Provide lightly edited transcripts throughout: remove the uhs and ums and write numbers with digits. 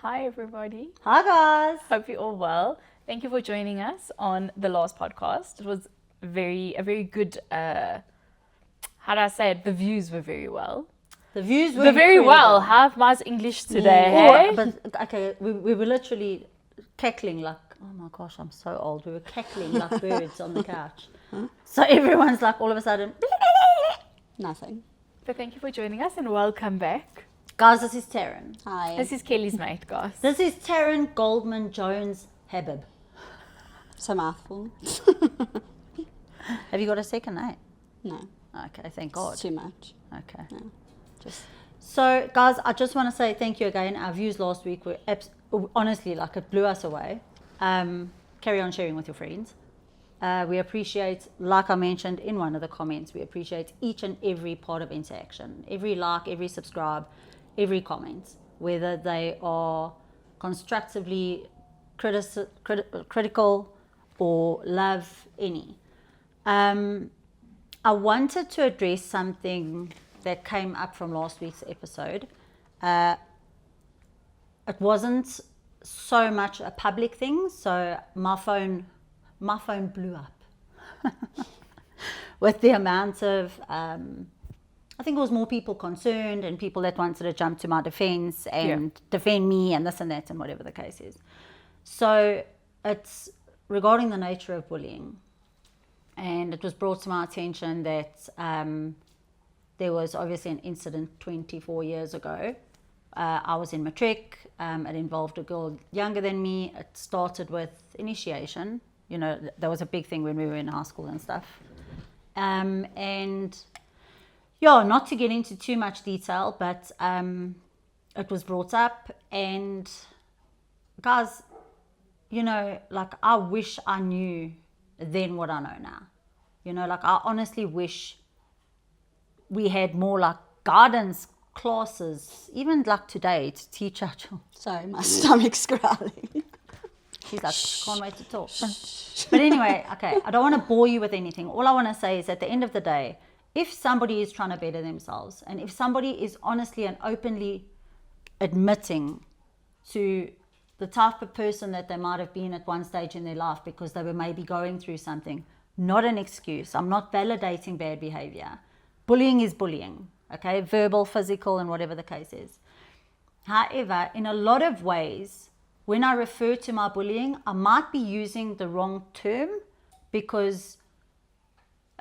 Hi, everybody. Hi, guys. Hope you're all well. Thank you for joining us on the last podcast. It was a very good, how do I say it? The views were very well. The views were very incredible. well. Have my English today, hey? But, okay, we were literally cackling like, oh my gosh, I'm so old. We were cackling like birds on the couch. So everyone's like, all of a sudden, Nothing. But thank you for joining us and welcome back. Guys, this is Taryn. Hi. This is Kelly's mate, guys. This is Taryn Goldman Jones Habib. It's a mouthful. Have you got a second name? No. Okay, thank God. It's too much. Okay. Yeah. Just So, guys, I just want to say thank you again. Our views last week were honestly like it blew us away. Carry on sharing with your friends. We appreciate, like I mentioned in one of the comments, we appreciate each and every part of interaction. Every like, every subscribe, every comment, whether they are constructively critical or love any. I wanted to address something that came up from last week's episode. It wasn't so much a public thing, so my phone blew up with the amount of I think it was more people concerned and people that wanted to jump to my defense and defend me and this and that and whatever the case is. So it's regarding the nature of bullying, and it was brought to my attention that there was obviously an incident 24 years ago. I was in Matric. It involved a girl younger than me. It started with initiation. You know, that was a big thing when we were in high school and stuff. And yeah, not to get into too much detail, but it was brought up. And guys, you know, like I wish I knew then what I know now. You know, like I honestly wish we had more like guidance classes, even like today, to teach our children. sorry, my stomach's growling. She's like, can't wait to talk. But anyway, okay, I don't want to bore you with anything. All I want to say is at the end of the day, if somebody is trying to better themselves, and if somebody is honestly and openly admitting to the type of person that they might have been at one stage in their life because they were maybe going through something, not an excuse. I'm not validating bad behavior. Bullying is bullying, okay? Verbal, physical, and whatever the case is. However, in a lot of ways, when I refer to my bullying, I might be using the wrong term because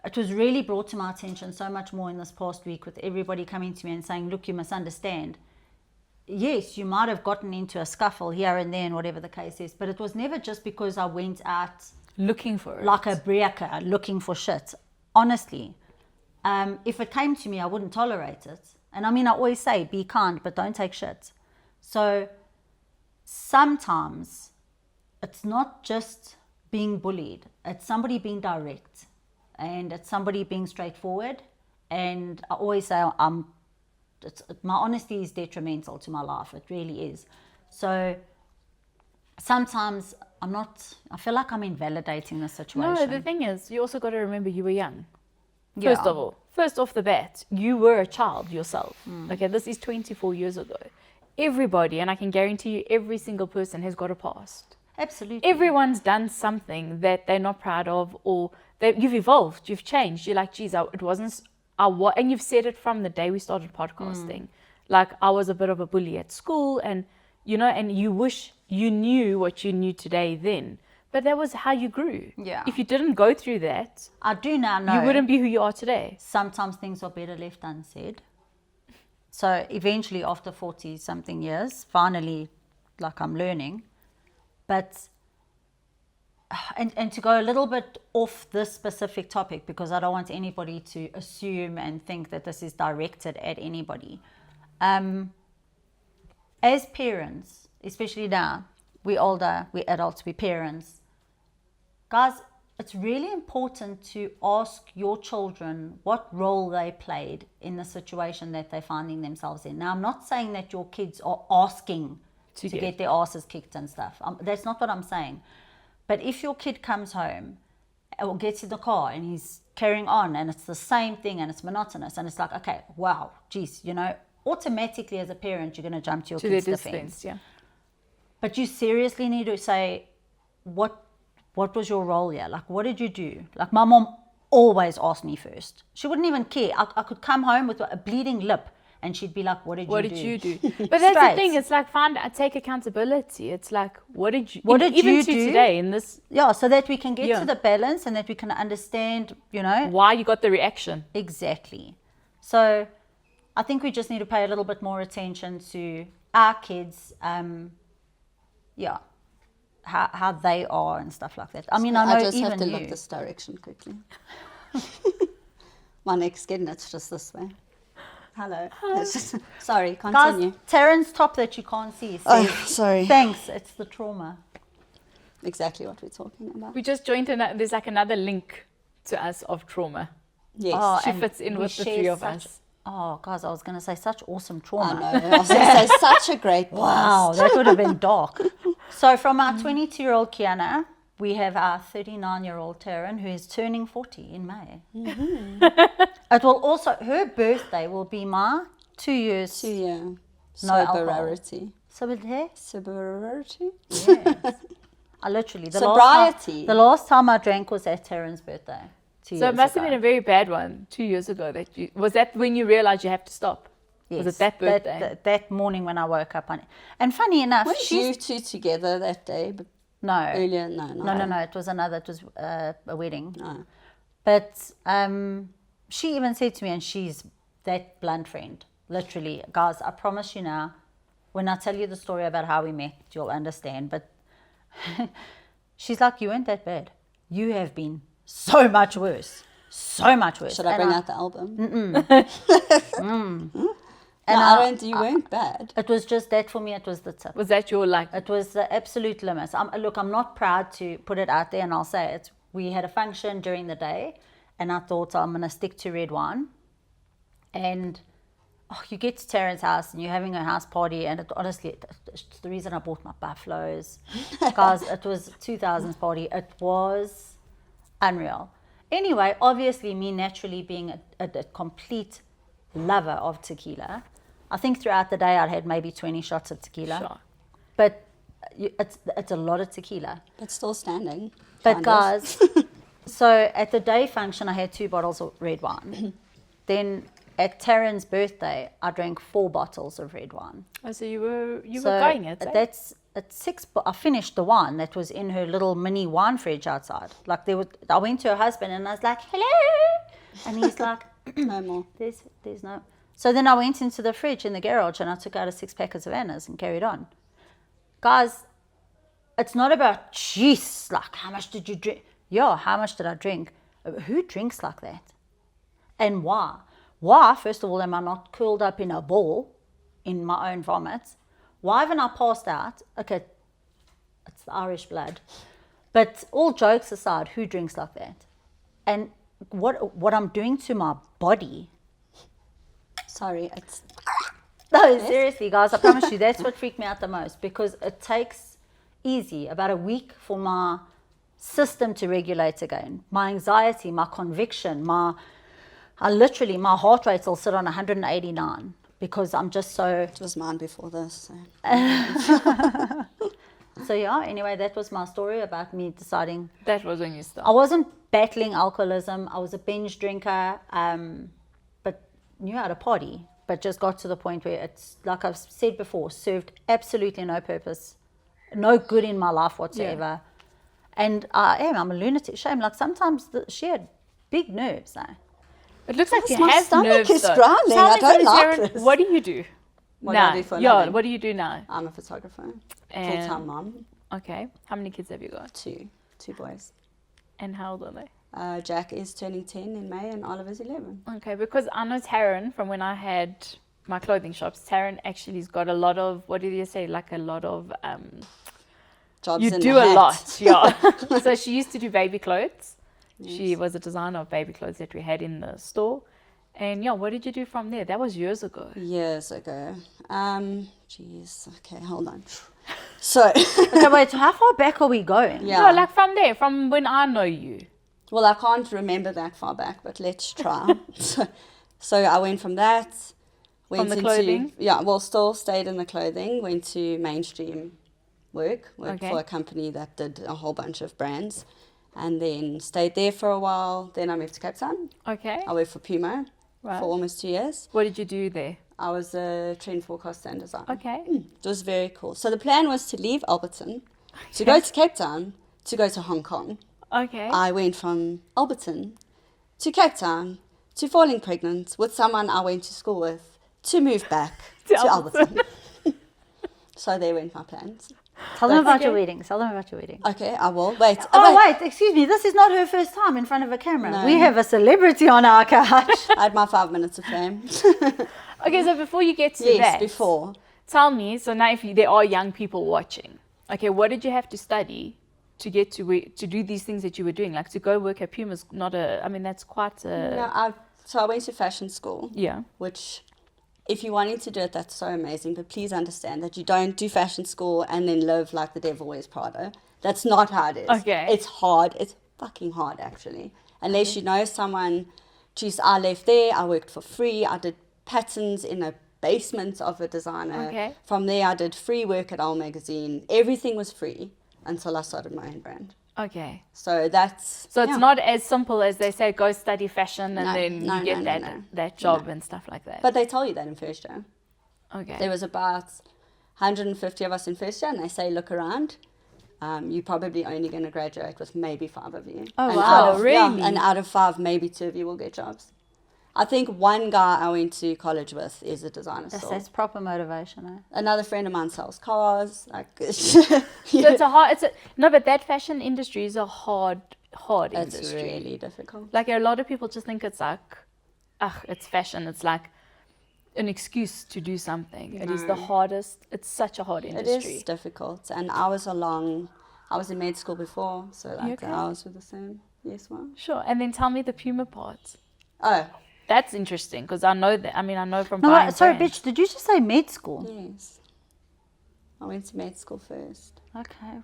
it was really brought to my attention so much more in this past week with everybody coming to me and saying, look, you must understand. Yes, you might have gotten into a scuffle here and there and whatever the case is, but it was never just because I went out Looking for it. like a breaker, looking for shit. Honestly, if it came to me, I wouldn't tolerate it. And I mean, I always say, be kind, but don't take shit. So sometimes it's not just being bullied. It's somebody being direct, and it's somebody being straightforward. And I always say, my honesty is detrimental to my life. It really is. So sometimes I feel like I'm invalidating the situation. No, the thing is, you also got to remember you were young. Yeah. First of all, first off the bat, you were a child yourself. Okay, this is 24 years ago. Everybody, and I can guarantee you, every single person has got a past. Absolutely. Everyone's done something that they're not proud of, or that you've evolved, you've changed. You're like, geez, it wasn't, and you've said it from the day we started podcasting. Like, I was a bit of a bully at school, and you know, and you wish you knew what you knew today then. But that was how you grew. Yeah. If you didn't go through that, I do now know you wouldn't be who you are today. sometimes things are better left unsaid. So eventually, after 40 something years, finally, like I'm learning. But and to go a little bit off this specific topic, because I don't want anybody to assume and think that this is directed at anybody. As parents, especially now, we're older, we're adults, we're parents. Guys, it's really important to ask your children what role they played in the situation that they're finding themselves in. Now, I'm not saying that your kids are asking to get their asses kicked and stuff. That's not what I'm saying. But if your kid comes home or gets in the car and he's carrying on and it's the same thing and it's monotonous and it's like, okay, wow, geez, you know, automatically as a parent, you're going to jump to your kid's their defense. yeah. But you seriously need to say, what was your role here? Like, what did you do? Like, my mom always asked me first. She wouldn't even care. I could come home with a bleeding lip and she'd be like, what did you do? But that's the thing. It's like, take accountability. It's like, what did you do today in this? Yeah, so that we can get to the balance and that we can understand, why you got the reaction. Exactly. So I think we just need to pay a little bit more attention to our kids, how they are and stuff like that. I mean, I know I just even have to you. look this direction quickly. My neck's getting it's just this way. Hello. Sorry, continue. Guys, Taryn's top that you can't see says, Oh, sorry. thanks, it's the trauma. Exactly what we're talking about. We just joined there's like another link to us of trauma. Yes. Oh, She and fits in we with the share three of such- us. Oh, guys, I was going to say such awesome I trauma. know. I was going to say such a great Wow, past. that would have been dark. So from our 22-year-old Kiana, we have our 39-year-old Taryn, who is turning 40 in May. Mm-hmm. It will also, her birthday will be my 2 years. 2 year. No alcohol. Sobriety. Sobriety? Sobriety. Yes. I literally, Sobriety. the last time I drank was at Taryn's birthday. 2 years So it must ago. have been a very bad one 2 years ago. Was that when you realized you have to stop? Yes, Was it that birthday? That morning when I woke up on it. And funny enough, Weren't you two together that day? But no. earlier? No. It was another, it was a wedding. No. But she even said to me, and she's that blunt friend, literally, guys, I promise you now, when I tell you the story about how we met, you'll understand. But she's like, you weren't that bad. You have been so much worse. So much worse. Should I bring out the album? And you weren't bad. it was just that for me, it was the tip. Was that your like? It was the absolute limits. I'm not proud to put it out there, and I'll say it. We had a function during the day, and I thought I'm going to stick to red wine. And you get to Taryn's house, and you're having a house party, and honestly, it's the reason I bought my buffaloes. Guys, it was 2000s party. It was unreal. Anyway, obviously, me naturally being a complete lover of tequila, I think throughout the day I'd had maybe 20 shots of tequila. Sure. But it's a lot of tequila. But still standing. But guys, so at the day function I had 2 bottles of red wine. Then at Taryn's birthday I drank 4 bottles of red wine. Oh, so you were going it. Eh? That's at 6. I finished the wine that was in her little mini wine fridge outside. Like I went to her husband and I was like, hello, and he's like, No more. There's no. So then I went into the fridge in the garage and I took out a 6-pack of Savannah's and carried on. Guys, it's not about, jeez, like how much did you drink? Yeah, how much did I drink? Who drinks like that? And why? Why, first of all, am I not curled up in a ball in my own vomit? Why haven't I passed out? Okay, it's the Irish blood. But all jokes aside, who drinks like that? And what I'm doing to my body. Sorry, it's... No, seriously, guys, I promise you, that's what freaked me out the most, because it takes about a week for my system to regulate again. My anxiety, my conviction, my heart rate will sit on 189 because I'm just so... It was mine before this. So yeah, anyway, that was my story about me deciding... That was when you started. I wasn't battling alcoholism. I was a binge drinker, but knew how to party, but just got to the point where it's, like I've said before, served absolutely no purpose, no good in my life whatsoever. Yeah. And I'm a lunatic. Shame, like sometimes she had big nerves now. It looks like you my have stomach nerves, is though. growling. Tell I me, don't like Taryn, this. what do you do? What now? do I do for a Yeah, living? what do you do now? I'm a photographer. And- Full-time mom. Okay. How many kids have you got? 2 boys. And how old are they? Jack is turning 10 in May and Oliver's 11. Okay, because I know Taryn from when I had my clothing shops. Taryn actually's got a lot of, what did you say, like a lot of... Jobs you in do the a hat. lot, yeah. So she used to do baby clothes. Yes. She was a designer of baby clothes that we had in the store. And yeah, what did you do from there? That was years ago. Years ago. Okay, hold on. So, Okay, wait, how far back are we going? yeah. No, like from there, from when I know you. Well, I can't remember that far back, but let's try. So I went from that. Went From the into, clothing? Yeah, well, still stayed in the clothing. Went to mainstream worked Okay. for a company that did a whole bunch of brands, and then stayed there for a while. Then I moved to Cape Town. Okay. I worked for Puma Right. for almost 2 years. What did you do there? I was a trend forecaster and designer. Okay. It was very cool. So the plan was to leave Alberton, to go to Cape Town, to go to Hong Kong. Okay. I went from Alberton to Cape Town to falling pregnant with someone I went to school with to move back to Alberton. So there went my plans. Tell them about your okay. wedding. Tell them about your wedding. Okay, I will. Wait. Oh, wait, excuse me. This is not her first time in front of a camera. No. We have a celebrity on our couch. I had my 5 minutes of fame. Okay, so before you get to Yes, that, before. tell me, so now if there are young people watching, okay, what did you have to study to get to do these things that you were doing? Like to go work at Puma's not a, I mean, that's quite a, No, so I went to fashion school, yeah. which if you're wanting to do it, that's so amazing. But please understand that you don't do fashion school and then live like the devil wears Prada. That's not how it is. Okay. It's hard. It's fucking hard, actually. Unless you know someone. Geez, I left there. I worked for free. I did patterns in a basement of a designer. Okay. From there, I did free work at Elle Magazine. Everything was free until I started my own brand. Okay. So that's... So it's yeah. not as simple as they say, go study fashion and No, then no, you get no, no. that job and stuff like that. But they tell you that in first year. Okay. There was about 150 of us in first year, and they say, look around. You're probably only going to graduate with maybe 5 of you. Oh, and wow. Out of, Really? Yeah, and out of 5, maybe 2 of you will get jobs. I think one guy I went to college with is a designer still. That's proper motivation, eh? Another friend of mine sells cars. Like, So it's a hard, no, but that fashion industry is a hard it's industry. really difficult. Like a lot of people just think it's like, it's fashion. It's like an excuse to do something. It is the hardest. It's such a hard It industry. is difficult. And I was in med school before, so like okay? the hours were the same. Yes, ma'am. Sure. And then tell me the Puma part. Oh, That's interesting because I know that. I mean, I know from No, buying sorry, brands. bitch. Did you just say med school? yes. I went to med school first. Okay.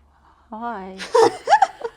Why?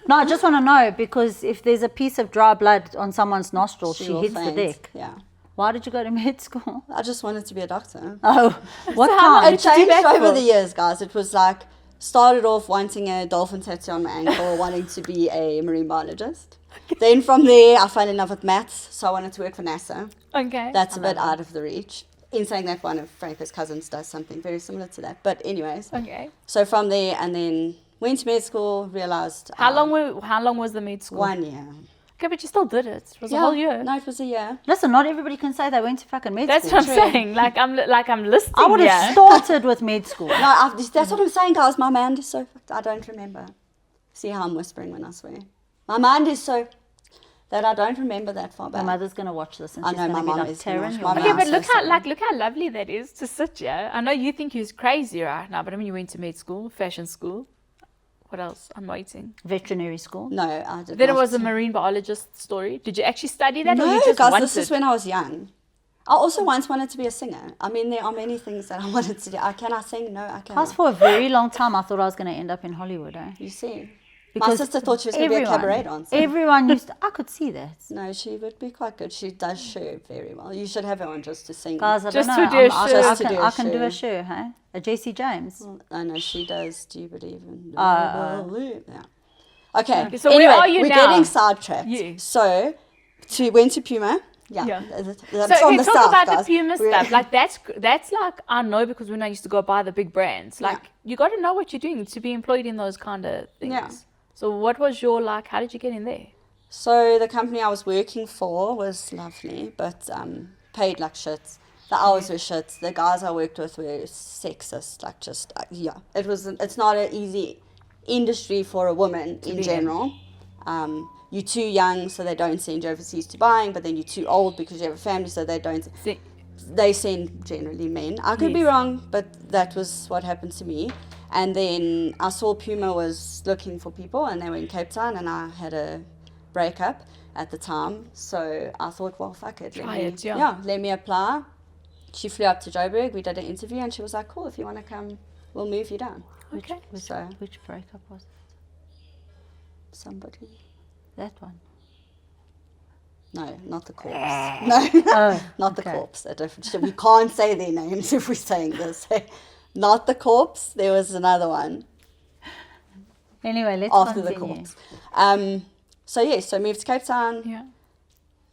No, I just want to know because if there's a piece of dry blood on someone's nostril, she will hits the faint. deck. Yeah. Why did you go to med school? I just wanted to be a doctor. Oh, what how kind? It did you do changed that over for? the years, guys. It was like, started off wanting a dolphin tattoo on my ankle, wanting to be a marine biologist. Then from there, I fell in love with maths, so I wanted to work for NASA. Okay. That's a bit out of the reach. In saying that, one of Franco's cousins does something very similar to that. But anyways, Okay. so from there, and then went to med school, realized... How long was the med school? 1 year. Okay, but you still did it. It was a whole year. No, it was a year. Listen, not everybody can say they went to fucking med That's school. what I'm saying. Like I'm listing. I would have here. started with med school. No, that's what I'm saying, guys. My mind is so fucked. I don't remember. See how I'm whispering when I swear. My mind is so that I don't remember that far My back. mother's gonna watch this and I she's know, gonna my be mum like, is gonna Taryn, watch you're my Okay, mum. but I'm look so how sorry. look how lovely that is to sit here. I know you think you're crazy right now, but I mean you went to med school, fashion school. What else? I'm waiting. veterinary school. No, I did Then it not. was a marine biologist story. Did you actually study that, or No, you just guys, wanted? this is when I was young. I also once wanted to be a singer. I mean, there are many things that I wanted to do. Can I sing? No, I Class cannot. for a very long time, I thought I was gonna end up in Hollywood. Eh? You see. My Because sister thought she was going to be a cabaret dancer. Everyone used to, I could see that. No, she would be quite good. She does show very well. You should have her on just to sing. Guys, I Just don't to know. do a I'm- show. I Just to can, do a I can do a show. show, hey? A JC James. I know she does. Do you believe in? Uh, Yeah. Okay. So where anyway, are you we're now? getting sidetracked. Yes. So, went to Puma. Yeah. Yeah. That's So from okay, the talk south, about guys. the Puma We're- stuff. Like that's like I know because when I used to go buy the big brands, like you got to know what you're doing to be employed in those kind of things. Yeah. So what was your like? How did you get in there? So the company I was working for was lovely, but paid like shit. The hours were shit. The guys I worked with were sexist. Like just yeah, it's not an easy industry for a woman in be in. general. You're too young, so they don't send you overseas to buying. But then you're too old because you have a family, so they don't. See, They send generally men. I could be Yes. wrong, but that was what happened to me. And then I saw Puma was looking for people, and they were in Cape Town, and I had a breakup at the time. So I thought, well, fuck it. Try it, yeah. Let me apply. She flew up to Joburg. We did an interview, and she was like, cool, if you want to come, we'll move you down. okay. So Which breakup was it? somebody. That one. No, not the corpse. No, Oh, not the okay. corpse. A different. We can't say their names if we're saying this. Not the corpse. There was another one. Anyway, let's after the continue. courts. So moved to Cape Town. Yeah.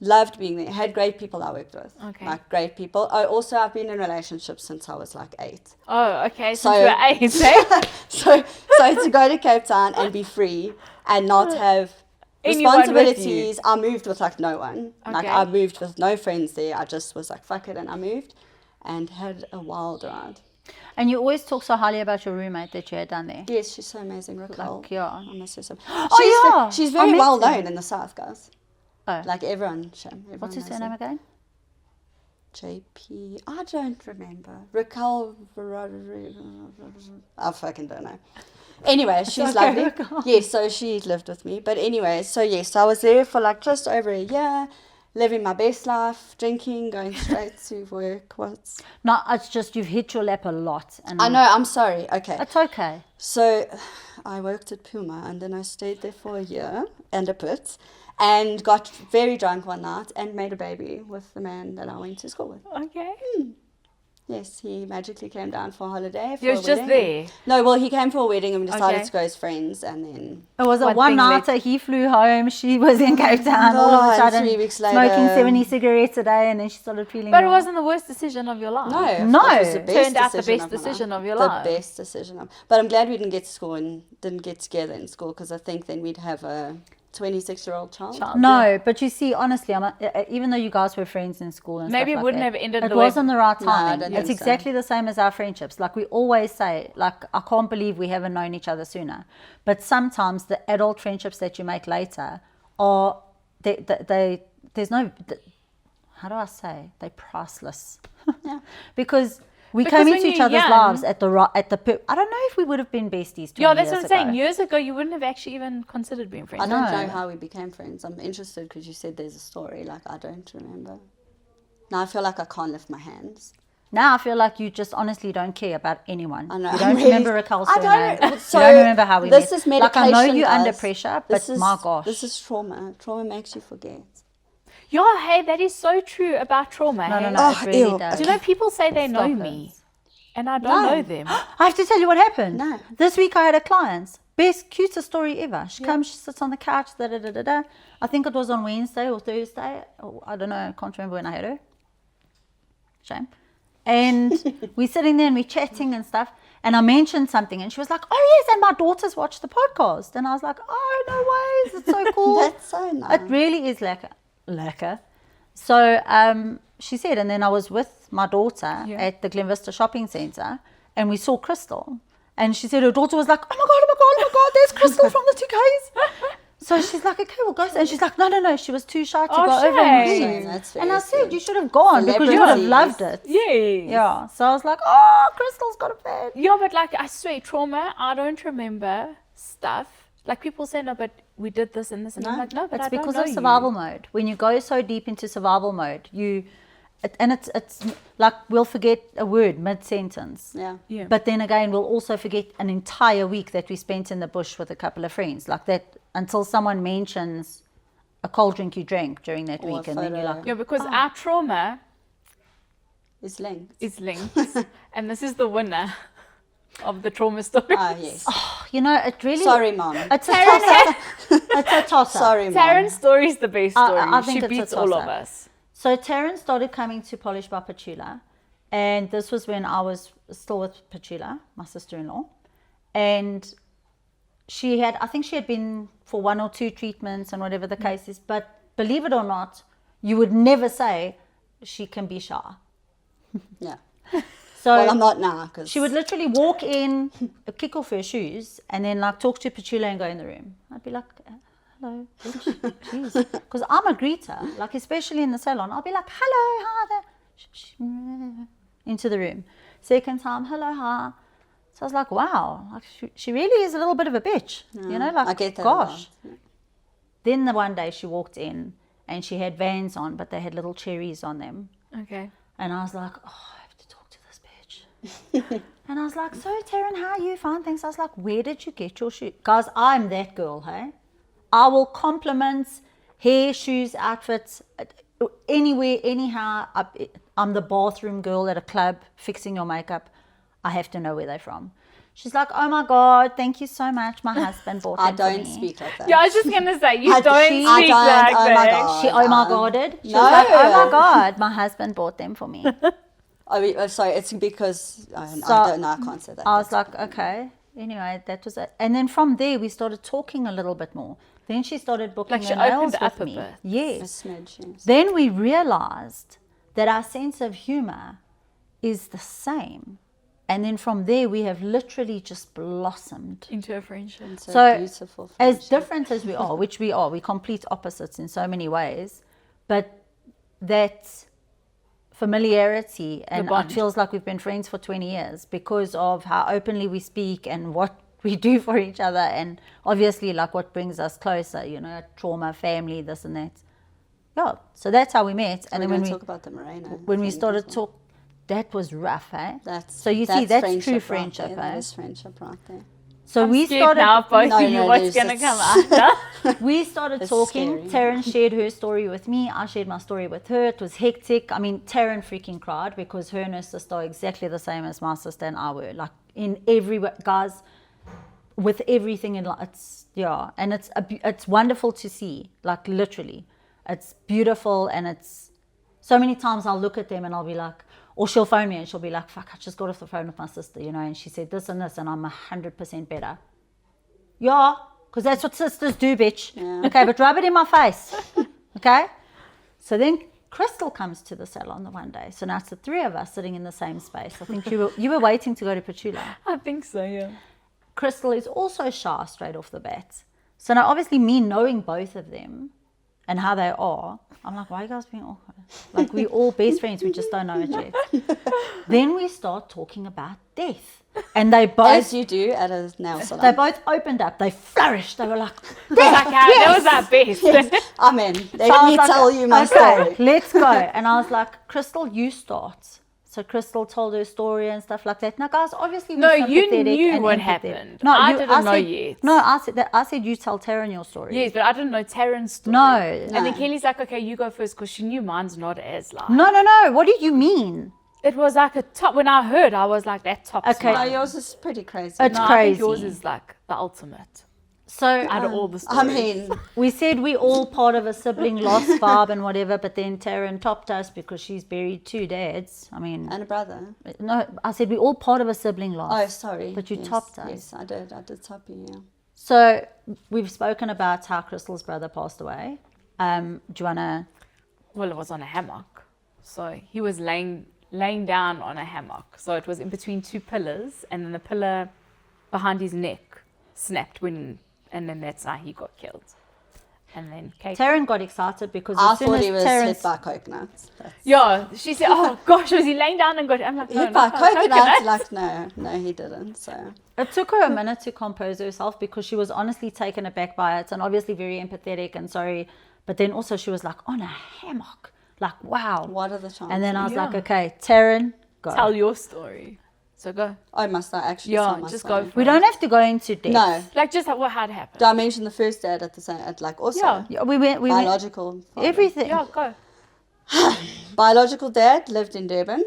Loved being there. Had great people I worked with. Okay. Like great people. Also, I've been in relationships since I was like 8. Oh, okay. So- Since you were 8, eh? So to go to Cape Town and be free and not have Anyone with you. responsibilities. I moved with like no one. Like Okay. I moved with no friends there. I just was like, fuck it, and I moved and had a wild ride. And you always talk so highly about your roommate that you had down there. Yes, she's so amazing, Raquel. Like, yeah. I miss her so Oh, yeah. She's I very met well her. known in the South, guys. Oh. Like everyone What's his knows surname her. again? JP, I don't remember. Raquel, I fucking don't know. Anyway, she's okay, lovely. Raquel. Yes, so she lived with me. But anyway, so yes, I was there for like just over a year, living my best life, drinking, going straight to work. No, it's just you've hit your lap a lot. And I know, I'm sorry. Okay. It's okay. So I worked at Puma and then I stayed there for a year and a bit and got very drunk one night and made a baby with the man that I went to school with. Okay. Yes, he magically came down for a holiday. For He was a just wedding. there. No, well, he came for a wedding and we decided Okay. to go as friends and then... It was a One one thing nighter. He flew home. She was in Cape Town. All of a God, sudden, 3 weeks smoking later. 70 cigarettes a day, and then she started feeling. But it well. wasn't the worst decision of your life. No, No. it was the best Turned out the decision best of my decision life. of your the life. best decision of... But I'm glad we didn't get to school and didn't get together in school because I think then we'd have a 26-year-old child. No, but you see, honestly, even though you guys were friends in school and Maybe stuff it like wouldn't that, have ended it the way- wasn't the right No, I timing. don't It's think so. exactly the same as our friendships. Like we always say, like I can't believe we haven't known each other sooner. But sometimes the adult friendships that you make later are there's no. How do I say? They're priceless. Yeah. Because we Because came when into each you're other's young- lives at the. I don't know if we would have been besties. 20 Yeah, that's what years I'm saying. ago. Years ago, you wouldn't have actually even considered being friends. I don't No. know how we became friends. I'm interested because you said there's a story. Like, I don't remember. Now I feel like I can't lift my hands. Now I feel like you just honestly don't care about anyone. I know. You I'm don't really- remember Raquel's I surname. don't. So you don't remember how we this met. is medication. Like I know you're under guys. pressure, This but is, my gosh. this is trauma. Trauma makes you forget. Yeah, hey, that is so true about trauma. No, hey? no, no, Oh, it really ew. does. Do you know people say they know Stop me, it. and I don't No. know them. I have to tell you what happened. No. This week I had a client. Best, cutest story ever. She comes, she sits on the couch, da da da da da. I think it was on Wednesday or Thursday. Or, I don't know, I can't remember when I had her. Shame. And we're sitting there and we're chatting and stuff. And I mentioned something and she was like, oh yes, and my daughters watch the podcast. And I was like, oh, no ways, it's so cool. That's so nice. It really is lekker. So she said, and then I was with my daughter at the Glen Vista Shopping Centre and we saw Kristal. And she said her daughter was like, oh my God, there's Kristal from the 2Ks. So she's like, okay, we'll go. And she's like, no, she was too shy to Oh, go over and shame. see. So that's And I very said, sweet. you should have gone because you would have Celebrities. loved it. Yes. Yeah. So I was like, oh, Kristal's got a fan. Yeah, but like I swear, trauma, I don't remember stuff. Like people say, no, but we did this and this. And I'm like, no, but It's I don't because know of you. survival mode. When you go so deep into survival mode, it's like we'll forget a word mid-sentence. Yeah. Yeah. But then again, we'll also forget an entire week that we spent in the bush with a couple of friends. Like that, until someone mentions a cold drink you drank during that Or a week. And then you're photo. like, Yeah, because our trauma It's linked. is linked. And this is the winner of the trauma story. Ah, yes. you know, it really... Sorry, Mom. It's a toss-up. It's a toss-up. Sorry, Mom. Taryn's story is the best story. I think She it's a beats all of toss-up. us. So Taryn started coming to Polish by Petula, and this was when I was still with Petula, my sister-in-law, and I think she had been for 1 or 2 treatments and whatever the case is, but believe it or not, you would never say she can be shy. Yeah. So Well, I'm not now because she would literally walk in, kick off her shoes, and then like talk to Petula and go in the room. I'd be like, hello, bitch, jeez. Because I'm a greeter, like especially in the salon. I'll be like, hello, hi there, into the room. Second time, hello, hi. So I was like, wow, like she really is a little bit of a bitch, you know, like, I get that. gosh. Then the one day she walked in and she had Vans on, but they had little cherries on them. Okay. And I was like, oh, I have to talk to this bitch. And I was like, so Taryn, how are you? Fine, thanks. I was like, where did you get your shoes? Guys, I'm that girl, hey? I will compliment hair, shoes, outfits, anywhere, anyhow. I'm the bathroom girl at a club fixing your makeup. I have to know where they're from. She's like, oh my God, thank you so much. My husband bought them I don't for me. speak like that. Yeah, I was just gonna say you I don't don't- speak I don't, like oh my that. God. She oh my Goded. She No. was like, oh my God, my husband bought them for me. I mean, sorry, it's because I So, don't know. I can't say that. I was like, okay. Anyway, that was it. And then from there, we started talking a little bit more. Then she started booking Like her she nails opened up with a me. bit. a Yes. smidge. Yes. Then we realized that our sense of humor is the same. And then from there, we have literally just blossomed. Into a friendship. It's a So, beautiful as friendship. different as we are, which we are, we're complete opposites in so many ways, but that familiarity, and it bond. feels like we've been friends for 20 years because of how openly we speak and what we do for each other, and obviously like what brings us closer, you know, trauma, family, this and that. Yeah, so that's how we met. And We're then going when to we talk about the Moreno. when we thing started as well. talk, that was rough, eh? That's So you see, that's true right friendship, there. eh? That is friendship right there. So I'm we scared started now, both No, of you, no, what's there's- gonna come it's- after? we started It's talking. scary. Taryn shared her story with me. I shared my story with her. It was hectic. I mean, Taryn freaking cried because her and her sister are exactly the same as my sister and I were. Like in every way, guys, with everything in life. It's and it's wonderful to see. Like literally, it's beautiful, and it's so many times I'll look at them and I'll be like, or she'll phone me and she'll be like, "Fuck, I just got off the phone with my sister, you know, and she said this and this, and I'm 100% better." Yeah, because that's what sisters do, bitch. Yeah. Okay, but rub it in my face. Okay? So then Kristal comes to the salon the one day. So now it's the three of us sitting in the same space. I think you were waiting to go to Petula. I think so, yeah. Kristal is also shy straight off the bat. So now obviously me knowing both of them and how they are, I'm like, why are you guys being awkward? Like we're all best friends, we just don't know it yet. Then we start talking about death. And they both As you do at a nail they salon. both opened up. They flourished. They were like, Like, that was our best. I'm in. Let So I was me like, tell you my okay, story. let's go. And I was like, Kristal, you start. So Kristal told her story and stuff like that. Now, guys, obviously, No, we're you sympathetic knew and what empathetic. happened. No, I you, didn't know said, yet. No, I said you tell Taryn your story. Yes, but I didn't know Taryn's story. No. And then Kelly's like, okay, you go first, because she knew mine's not as like. No. What do you mean? It was like a top. When I heard, I was like, that top's Okay. No, mine. yours is pretty crazy. It's No, I crazy. think yours is like the ultimate So out of all the stories. I mean, we said we all part of a sibling loss vibe and whatever, but then Taryn topped us because she's buried two dads. I mean, and a brother. no, I said we all part of a sibling loss. Oh, sorry. But you Yes, topped us. Yes, I did. I did top you, yeah. So we've spoken about how Kristal's brother passed away. Do you want to... Well, it was on a hammock. So he was laying down on a hammock. So it was in between two pillars, and then the pillar behind his neck snapped and then that's how he got killed. And then Kate. Taryn got excited because I as soon thought as he was Taryn's... hit by coconuts. Yeah, she said, oh gosh, was he laying down and got... I'm like, no, Hit by not by coconuts? Like, no, he didn't. So It took her a minute to compose herself because she was honestly taken aback by it and obviously very empathetic and sorry. But then also she was like, on a hammock. Like, wow. what are the chances? And then I was like, Yeah. okay, Taryn, go. Tell your story. So go. Oh, must I actually Yeah, tell my just story? go for We it. don't have to go into depth. No. Like just how it happened. Did I mention the first dad at the same, at like also Yeah. Yeah, we went biological father. everything. Yeah, go. Biological dad lived in Durban.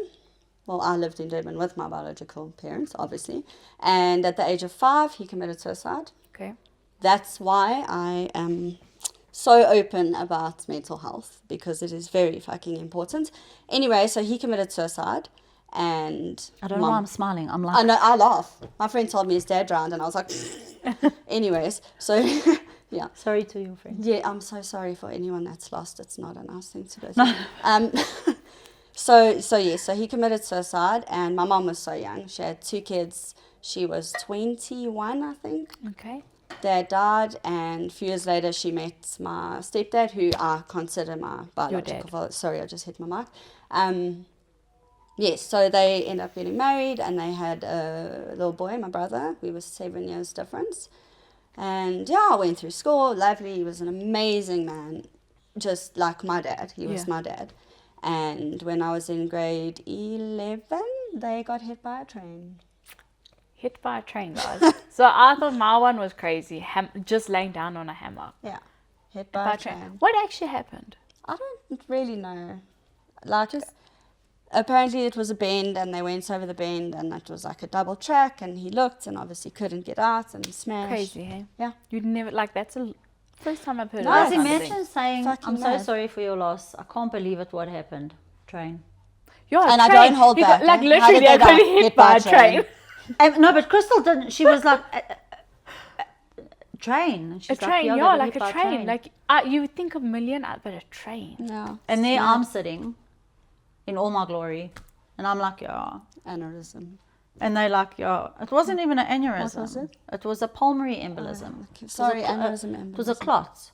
Well, I lived in Durban with my biological parents, obviously. And at the age of 5, he committed suicide. Okay. That's why I am so open about mental health, because it is very fucking important. Anyway, so he committed suicide, and I don't know why I'm smiling. I'm like, I know, I laugh. My friend told me his dad drowned, and I was like, anyways, so yeah. sorry to your friend. Yeah, I'm so sorry for anyone that's lost. It's not a nice thing to go through. So he committed suicide, and my mom was so young. She had 2 kids. She was 21, I think. Okay. Dad died, and a few years later she met my stepdad, who I consider my biological dad. father. Sorry, I just hit my mic. Yes, so they ended up getting married, and they had a little boy, my brother. We were 7 years difference. And yeah, I went through school, lovely. He was an amazing man, just like my dad. He was Yeah. my dad. And when I was in grade 11, they got hit by a train. Hit by a train, guys. So I thought my one was crazy. Just laying down on a hammock. Yeah, hit By by a a train. What actually happened? I don't really know. Like, apparently it was a bend, and they went over the bend, and it was like a double track, and he looked and obviously couldn't get out and smashed. Crazy, hey? Yeah. You'd never, like, that's the first time I've heard No, of Guys, that. kind of thing. imagine saying, Fucking I'm so mad. sorry for your loss. I can't believe it, what happened. Train. Yeah, And I train. don't hold You back, got, like, eh? How literally, did I they got die? hit Hit by by a train. No, but Kristal didn't. She was like, train. And A she's train, yeah, yeah, they were like hit a by train. Like, you would think a million, but a train. Yeah. And there I'm sitting in all my glory. And I'm like, yeah. Aneurysm. And they like, yeah. It wasn't even an aneurysm. What was it? It was a pulmonary embolism. Okay. It was Sorry, a- aneurysm. It was a clot.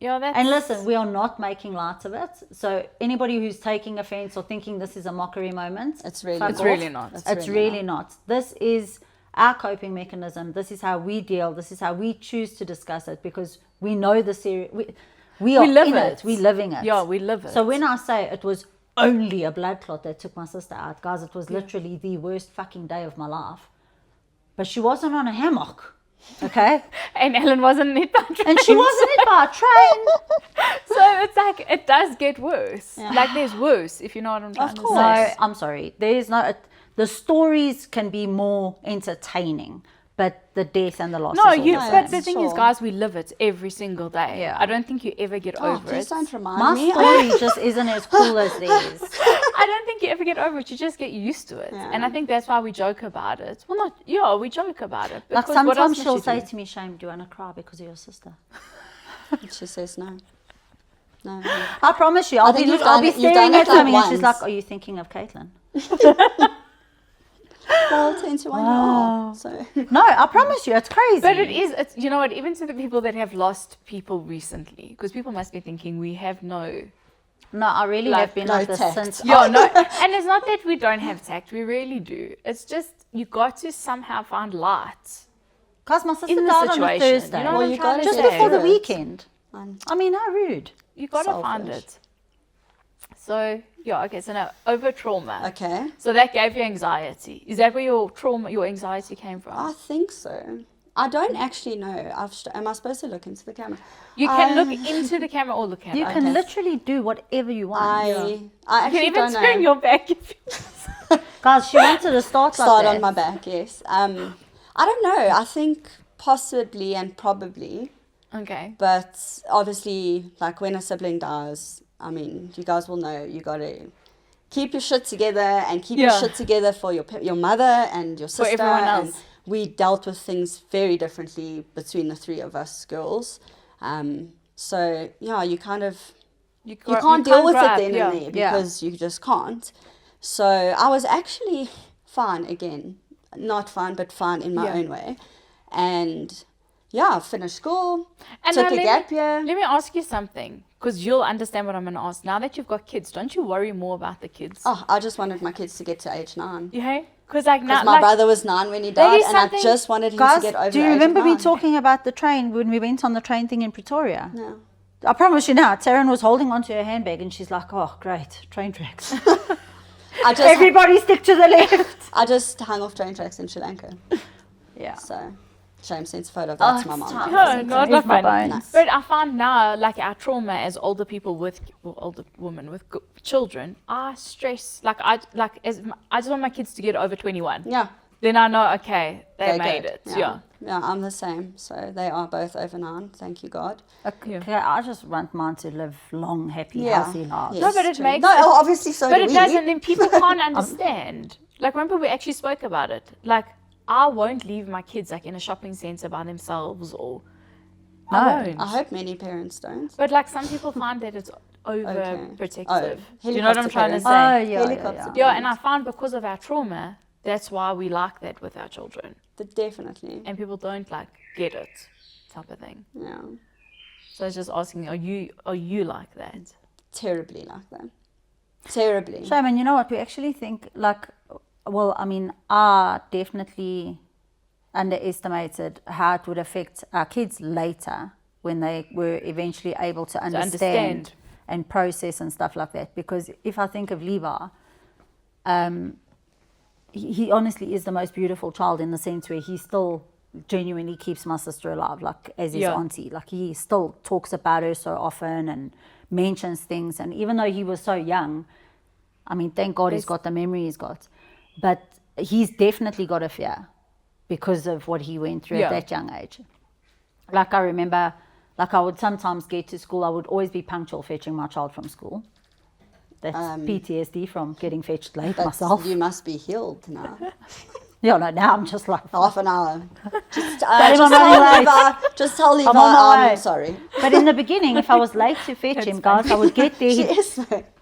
Yeah, that's... And listen, we are not making light of it. So anybody who's taking offense or thinking this is a mockery moment, It's really fuck It's off. really not. It's really not. This is our coping mechanism. This is how we deal. This is how we choose to discuss it, because we know the serious. We are live in it. We're living it. Yeah, we live it. So when I say it was only a blood clot that took my sister out, guys, it was literally the worst fucking day of my life. But she wasn't on a hammock, okay? And Ellen wasn't hit by a train. And she wasn't hit by a train. So it's like, it does get worse. Like, there's worse, if you know what I'm trying to course. say. No, I'm sorry. There is no. The stories can be more entertaining, but the death and the loss. No, is all you. the But same. the thing is, Sure. guys, we live it every single day. Yeah. I don't think you ever get Oh, over please it. don't remind My me. story just isn't as cool as theirs. I don't think you ever get over it. You just get used to it, Yeah. and I think that's why we joke about it. Well, not we joke about it. Like because what else sometimes must she'll you say do? to me, "Shame, do you want to cry because of your sister?" And she says no. No. I promise you, I I'll think be you've I'll done be it- you've staring done at it like something, and she's once. like, "Are you thinking of Caitlin?" Well, 10 to 1 you are. So. No, I promise you, it's crazy. But it's you know what? Even to the people that have lost people recently, because people must be thinking we have no. No, I really Like, have been no like this tact. since. Yeah, no, and it's not that we don't have tact. We really do. It's just you got to somehow find light. Because my sister In the died on a situation, Thursday, you know Well, what I'm you trying gotta to just get say? before the through it. weekend. And I mean, how rude. You got to find Selfish. it. So yeah, okay. So now over trauma. okay. So that gave you anxiety. Is that where your trauma, your anxiety came from? I think so. I don't actually know. Am I supposed to look into the camera? You can look into the camera or look at You it. can literally do whatever you want. I You actually can even don't turn know. your back if you Guys, she wanted to start like Start that. on my back, yes. I don't know. I think possibly and probably. Okay. But obviously, like when a sibling dies, I mean, you guys will know you got to keep your shit together and keep your Yeah. shit together for your mother and your sister. everyone and else. we dealt with things very differently between the three of us girls. So, yeah, you kind of, you can't deal with it grab, then yeah. and there because you just can't. So I was actually fine again. Not fine, but fine in my Yeah. own way. And yeah, finished school, And took now a gap year. Let me ask you something, because you'll understand what I'm going to ask. Now that you've got kids, don't you worry more about the kids? Oh, I just wanted my kids to get to age 9. Yeah? Because like now, Because my like, brother was 9 when he That died, is and I something- just wanted him Guys, to get over do you the age remember of me 9. talking about the train when we went on the train thing in Pretoria? No. I promise you now, Taryn was holding onto her handbag and she's like, "Oh, great, train tracks." Everybody stick to the left. I just hung off train tracks in Sri Lanka. Yeah. So, shame sends photo of that to my it's mom. time. no, not Here's my funny. bones. But I find now, like our trauma as older people with, or older women with children, I stress, I just want my kids to get over 21. Yeah. Then I know, okay, they they're made good. it. Yeah. Yeah, I'm the same. So, they are both over 9. Thank you, God. Okay, I just want mine to live long, happy, Yeah. healthy lives. No, but it true. makes No, it- obviously so But do it we. doesn't, then people can't understand. Like, remember we actually spoke about it. Like, I won't leave my kids like in a shopping center by themselves or I No. won't. I hope many parents don't. But like some people find that it's overprotective. Oh, Do you know what I'm helicopter trying to parents. say? Oh, yeah, Helicopter. Yeah, and I find because of our trauma, that's why we like that with our children. Definitely. And people don't like get it type of thing. Yeah. So I was just asking, are you like that? Terribly like that. Terribly. Shame, and you know what? We actually think I definitely underestimated how it would affect our kids later when they were eventually able to understand and process and stuff like that. Because if I think of Levi, he honestly is the most beautiful child in the sense where he still genuinely keeps my sister alive, like as his auntie. Like he still talks about her so often and mentions things. And even though he was so young, I mean, thank God he's got the memory he's got. But he's definitely got a fear because of what he went through at that young age. Like I remember, like I would sometimes get to school, I would always be punctual fetching my child from school. That's PTSD from getting fetched late myself. You must be healed now. Yeah, no, now I'm just like... Half an hour. Just tell Levi I'm sorry. But in the beginning, if I was late to fetch him, guys, I would get there.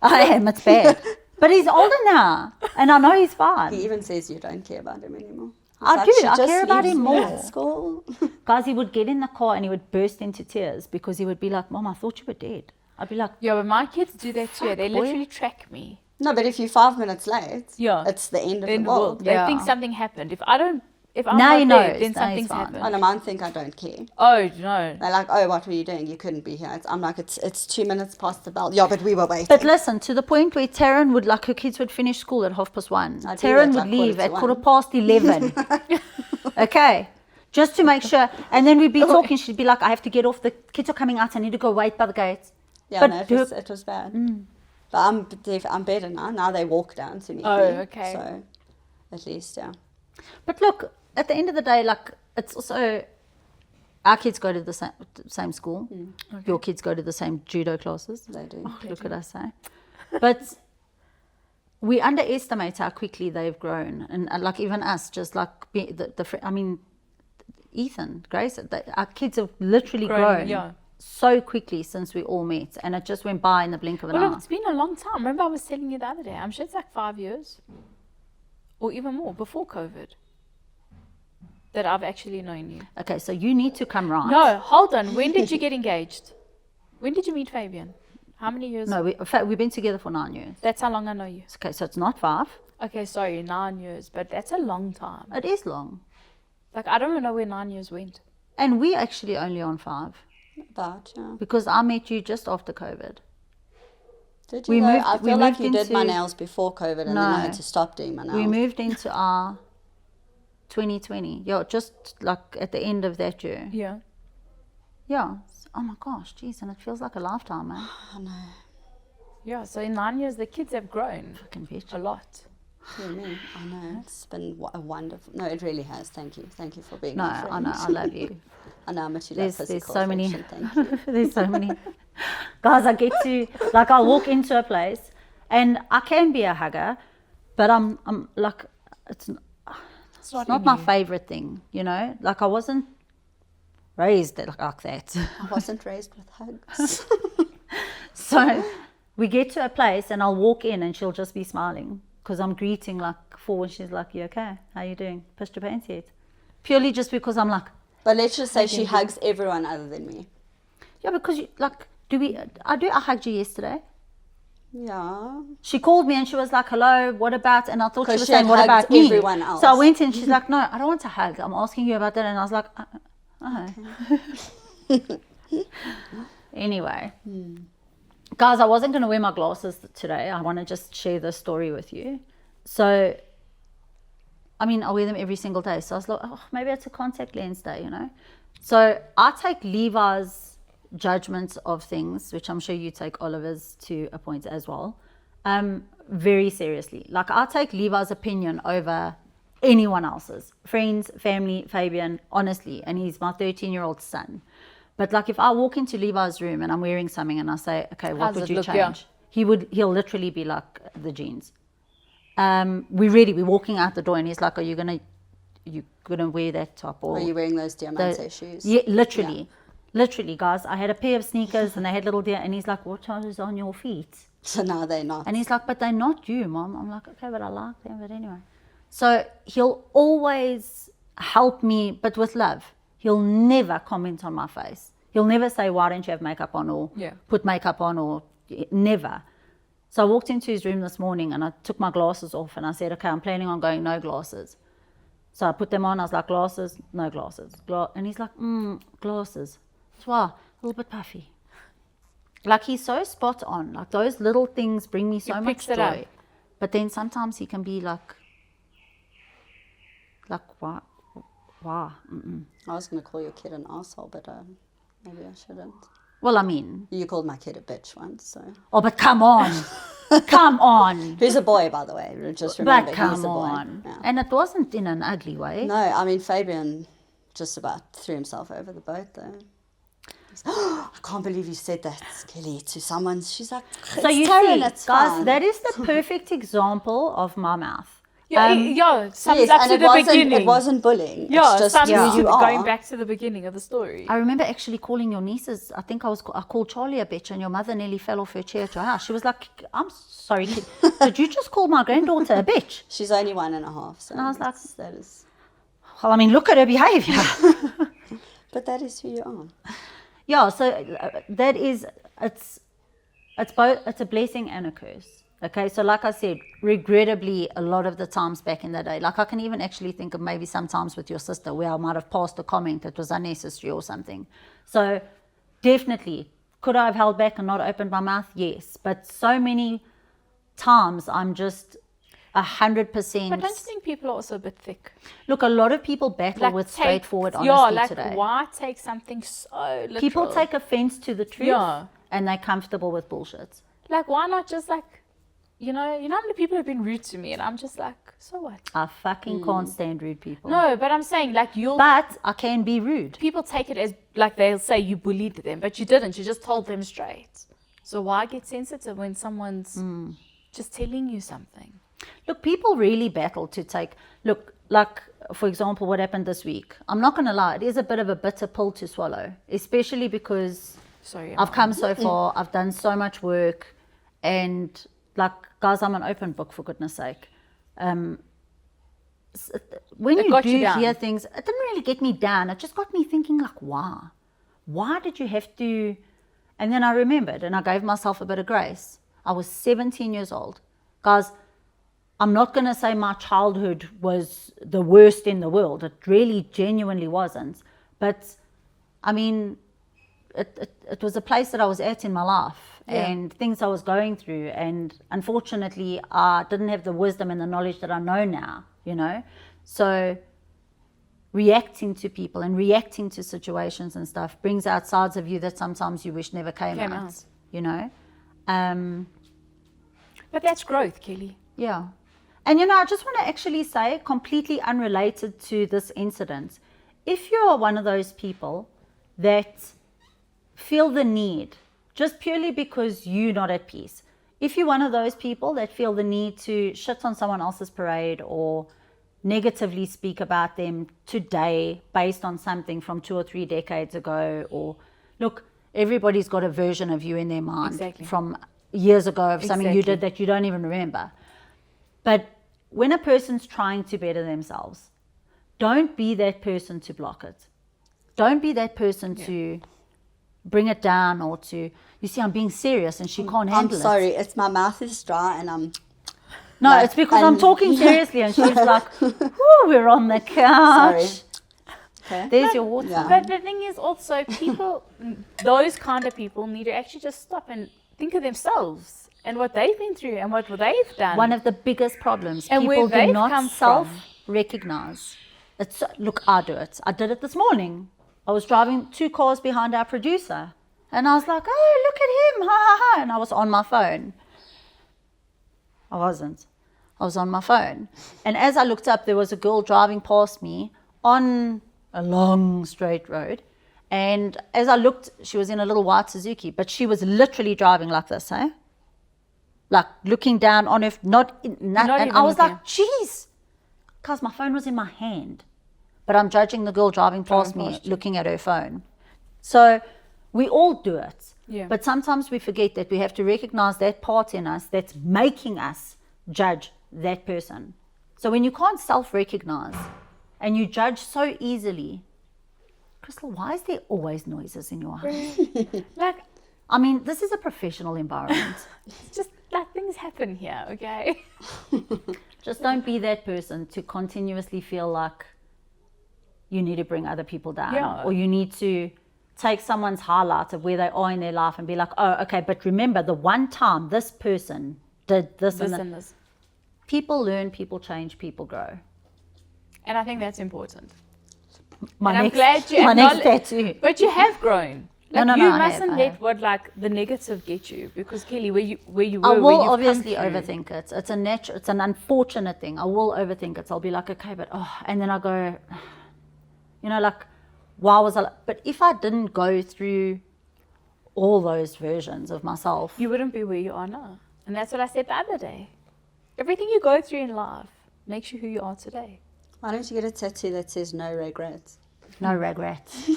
I am, it's bad. But he's older now, and I know he's fine. He even says you don't care about him anymore. I do. I care about him more. School. Guys, he would get in the car and he would burst into tears because he would be like, Mom, I thought you were dead. I'd be like... Yeah, but my kids do that too. They literally track me. No, but if you're 5 minutes late, it's the end of the world. They think something happened. If I'm now not there, then something's happened. And a man think I don't care. Oh, no. They're like, oh, what were you doing? You couldn't be here. I'm like, it's 2 minutes past the bell. Yeah, but we were waiting. But listen, to the point where Taryn would, like, her kids would finish school at 1:30. Taryn would leave at 11:15. Okay. Just to make sure. And then we'd be talking. She'd be like, I have to get off. The kids are coming out. I need to go wait by the gates. Yeah, but no, it was bad. But I'm better now. Now they walk down to meet me. Oh, okay. So, at least, yeah. But look, at the end of the day, like, it's also... Our kids go to the same school. Okay. Your kids go to the same judo classes. They do. Oh, look at us, say. But we underestimate how quickly they've grown. And like, even us, just like... I mean, Ethan, Grace, our kids have literally grown so quickly since we all met, and it just went by in the blink of an eye. Well, it's been a long time. Remember I was telling you the other day, I'm sure it's like 5 years or even more before COVID that I've actually known you. Okay, so you need to come right. No, hold on. When did you get engaged? When did you meet Fabian? How many years? No, we've been together for 9 years. That's how long I know you. Okay, so it's not 5. Okay, sorry, 9 years, but that's a long time. It is long. Like, I don't even know where 9 years went. And we actually only on 5. About, yeah. Because I met you just after COVID. Did you? I feel like you did my nails before COVID, and then I had to stop doing my nails. We moved into our 2020. Yeah, just like at the end of that year. Yeah. Yeah. Oh my gosh, geez, and it feels like a lifetime, man. I know. Yeah, so in 9 years, the kids have grown. Fucking bitch. A lot. I know. It's been a wonderful... No, it really has. Thank you. Thank you for being my friend. I know. I love you. I know how much you love physical There's so many. Thank you. There's so many. Guys, I get to... Like, I'll walk into a place, and I can be a hugger, but I'm like... It's not my favorite thing, you know? Like, I wasn't raised like that. I wasn't raised with hugs. So, we get to a place, and I'll walk in, and she'll just be smiling. Because I'm greeting like 4 and she's like, you okay? How you doing? Pissed your pants yet? Purely just because I'm like... But let's just say she hugs everyone other than me. Yeah, because you, like, I hugged you yesterday. Yeah. She called me and she was like, hello, what about... And I thought she was she saying, what about me? Everyone else. So I went in, she's like, no, I don't want a hug. I'm asking you about that. And I was like, okay. Anyway. Guys, I wasn't going to wear my glasses today. I want to just share this story with you. So, I mean, I wear them every single day. So I was like, oh, maybe it's a contact lens day, you know. So I take Levi's judgments of things, which I'm sure you take Oliver's to a point as well, very seriously. Like, I take Levi's opinion over anyone else's. Friends, family, Fabian, honestly. And he's my 13-year-old son. But like, if I walk into Levi's room and I'm wearing something and I say, okay, what would you change? Yeah. He'll literally be like, the jeans. We're walking out the door and he's like, are you gonna wear that top? Or are you wearing those diamante shoes? Yeah, literally. Literally, guys. I had a pair of sneakers and they had little and he's like, what is on your feet? So now they're not. And he's like, but they're not you, Mom. I'm like, okay, but I like them. But anyway. So he'll always help me, but with love. He'll never comment on my face. He'll never say, why don't you have makeup on, or put makeup on, or never. So I walked into his room this morning and I took my glasses off and I said, okay, I'm planning on going no glasses. So I put them on. I was like, glasses, no glasses. And he's like, glasses. So, a little bit puffy. Like, he's so spot on. Like, those little things bring me so much joy. But then sometimes he can be like, what? Wow. I was going to call your kid an asshole, but maybe I shouldn't. Well, I mean... You called my kid a bitch once, so... Oh, but come on. Come on. Who's a boy, by the way. Just remember, But come he's a boy. on. Yeah. And it wasn't in an ugly way. No, I mean, Fabian just about threw himself over the boat, though. I can't believe you said that, Kelly, to someone. She's like, So you Taryn, see, it's guys, fine. that is the perfect example of my mouth. Yeah, sums Yes, up and to it the wasn't, beginning. it wasn't bullying. Yeah, it's just sums who to you the, are. going back to the beginning of the story. I remember actually calling your nieces. I think I called Charlie a bitch, and your mother nearly fell off her chair at your house. She was like, "I'm sorry, kid. Did you just call my granddaughter a bitch?" She's only 1.5. So And I was like, that is, "Well, I mean, look at her behavior." but that is who you are. Yeah, so that is it's both a blessing and a curse. Okay, so like I said, regrettably, a lot of the times back in the day, like I can even actually think of maybe sometimes with your sister where I might have passed a comment that was unnecessary or something. So definitely, could I have held back and not opened my mouth? Yes, but so many times I'm just 100%. But don't you think people are also a bit thick? Look, a lot of people battle with straightforward honesty yeah, like today. why take something so literal? People take offense to the truth, Yeah. and they're comfortable with bullshit. Like, why not just like, you know how many people have been rude to me, and I'm just like, so what? I fucking can't stand rude people. No, but I'm saying like But I can be rude. people take it as like they'll say you bullied them, but you didn't. You just told them straight. So why get sensitive when someone's just telling you something? Look, people really battle to take. Look, like for example, what happened this week. I'm not going to lie, it is a bit of a bitter pill to swallow, especially because Sorry, I've come so far. I've done so much work, and like, guys, I'm an open book, for goodness sake. When It you got do you down. hear things, it didn't really get me down. It just got me thinking, like, why? Why did you have to? And then I remembered, and I gave myself a bit of grace. I was 17 years old. Guys, I'm not going to say my childhood was the worst in the world. It really genuinely wasn't. But, I mean, it was a place that I was at in my life. Yeah. And things I was going through, and unfortunately I didn't have the wisdom and the knowledge that I know now, you know. So reacting to people and reacting to situations and stuff brings out sides of you that sometimes you wish never came out, you know. But that's growth, Kelly. Yeah. And you know, I just want to actually say, completely unrelated to this incident, if you are one of those people that feel the need just purely because you're not at peace. If you're one of those people that feel the need to shit on someone else's parade or negatively speak about them today based on something from 2 or 3 decades ago, or look, everybody's got a version of you in their mind from years ago of something you did that you don't even remember. But when a person's trying to better themselves, don't be that person to block it. Don't be that person to bring it down, or to, you see, I'm being serious and she can't handle it. I'm sorry, it's my mouth is dry and I'm... No, like, it's because I'm talking seriously and she's like, "Ooh, we're on the couch." Sorry. Okay. There's your water. Yeah. But the thing is also, people, those kind of people need to actually just stop and think of themselves and what they've been through and what they've done. One of the biggest problems, And people where do they've not come from. self-recognize. It's, look, I do it. I did it this morning. I was driving 2 cars behind our producer. And I was like, "Oh, look at him, ha, ha, ha." And I was on my phone. I wasn't. I was on my phone. And as I looked up, there was a girl driving past me on a long straight road. And as I looked, she was in a little white Suzuki, but she was literally driving like this, eh? Like looking down on her, and I was like, "Jeez." Because my phone was in my hand. But I'm judging the girl driving past me, looking at her phone. So we all do it. Yeah. But sometimes we forget that we have to recognize that part in us that's making us judge that person. So when you can't self-recognize and you judge so easily, Kristal, why is there always noises in your house? like, I mean, this is a professional environment. it's just like things happen here, okay? Just don't be that person to continuously feel like you need to bring other people down, Yeah. or you need to take someone's highlight of where they are in their life and be like, "Oh, okay, but remember the one time this person did this and that." and this. People learn, people change, people grow. And I think that's important. My And I'm next, glad you my next acknowledge- tattoo. But you have grown. Like No, you I mustn't have. let what like the negative get you, because Kelly, where you were, I where will you've come obviously through. overthink it. It's an unfortunate thing. I will overthink it. So I'll be like, okay, but and then I go, like, why was I? But if I didn't go through all those versions of myself, You wouldn't be where you are now, and that's what I said the other day. Everything you go through in life makes you who you are today. Why don't you get a tattoo that says no regrets? no regrets.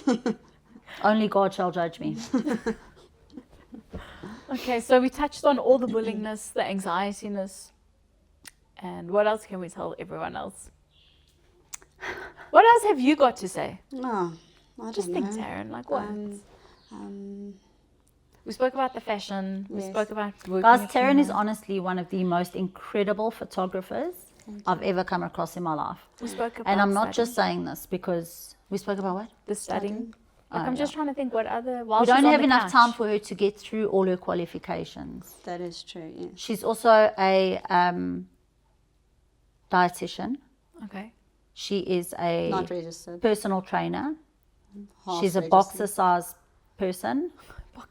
Only God shall judge me. Okay, so we touched on all the willingness, the anxiety-ness, and what else can we tell everyone else? What else have you got to say? No, I don't Just know. think, Taryn, like what? Um, We spoke about the fashion. We Yes. spoke about working. Guys, at Taryn is Puma. honestly one of the most incredible photographers I've ever come across in my life. We spoke about And I'm not studying. just saying this because we spoke about what? the studying. Like, Oh, I'm just trying to think what other. While We she's don't on have the enough couch. time for her to get through all her qualifications. that is true, yes. She's also a dietitian. Okay. She is a Not registered. personal trainer. Half She's a registered. boxer size person.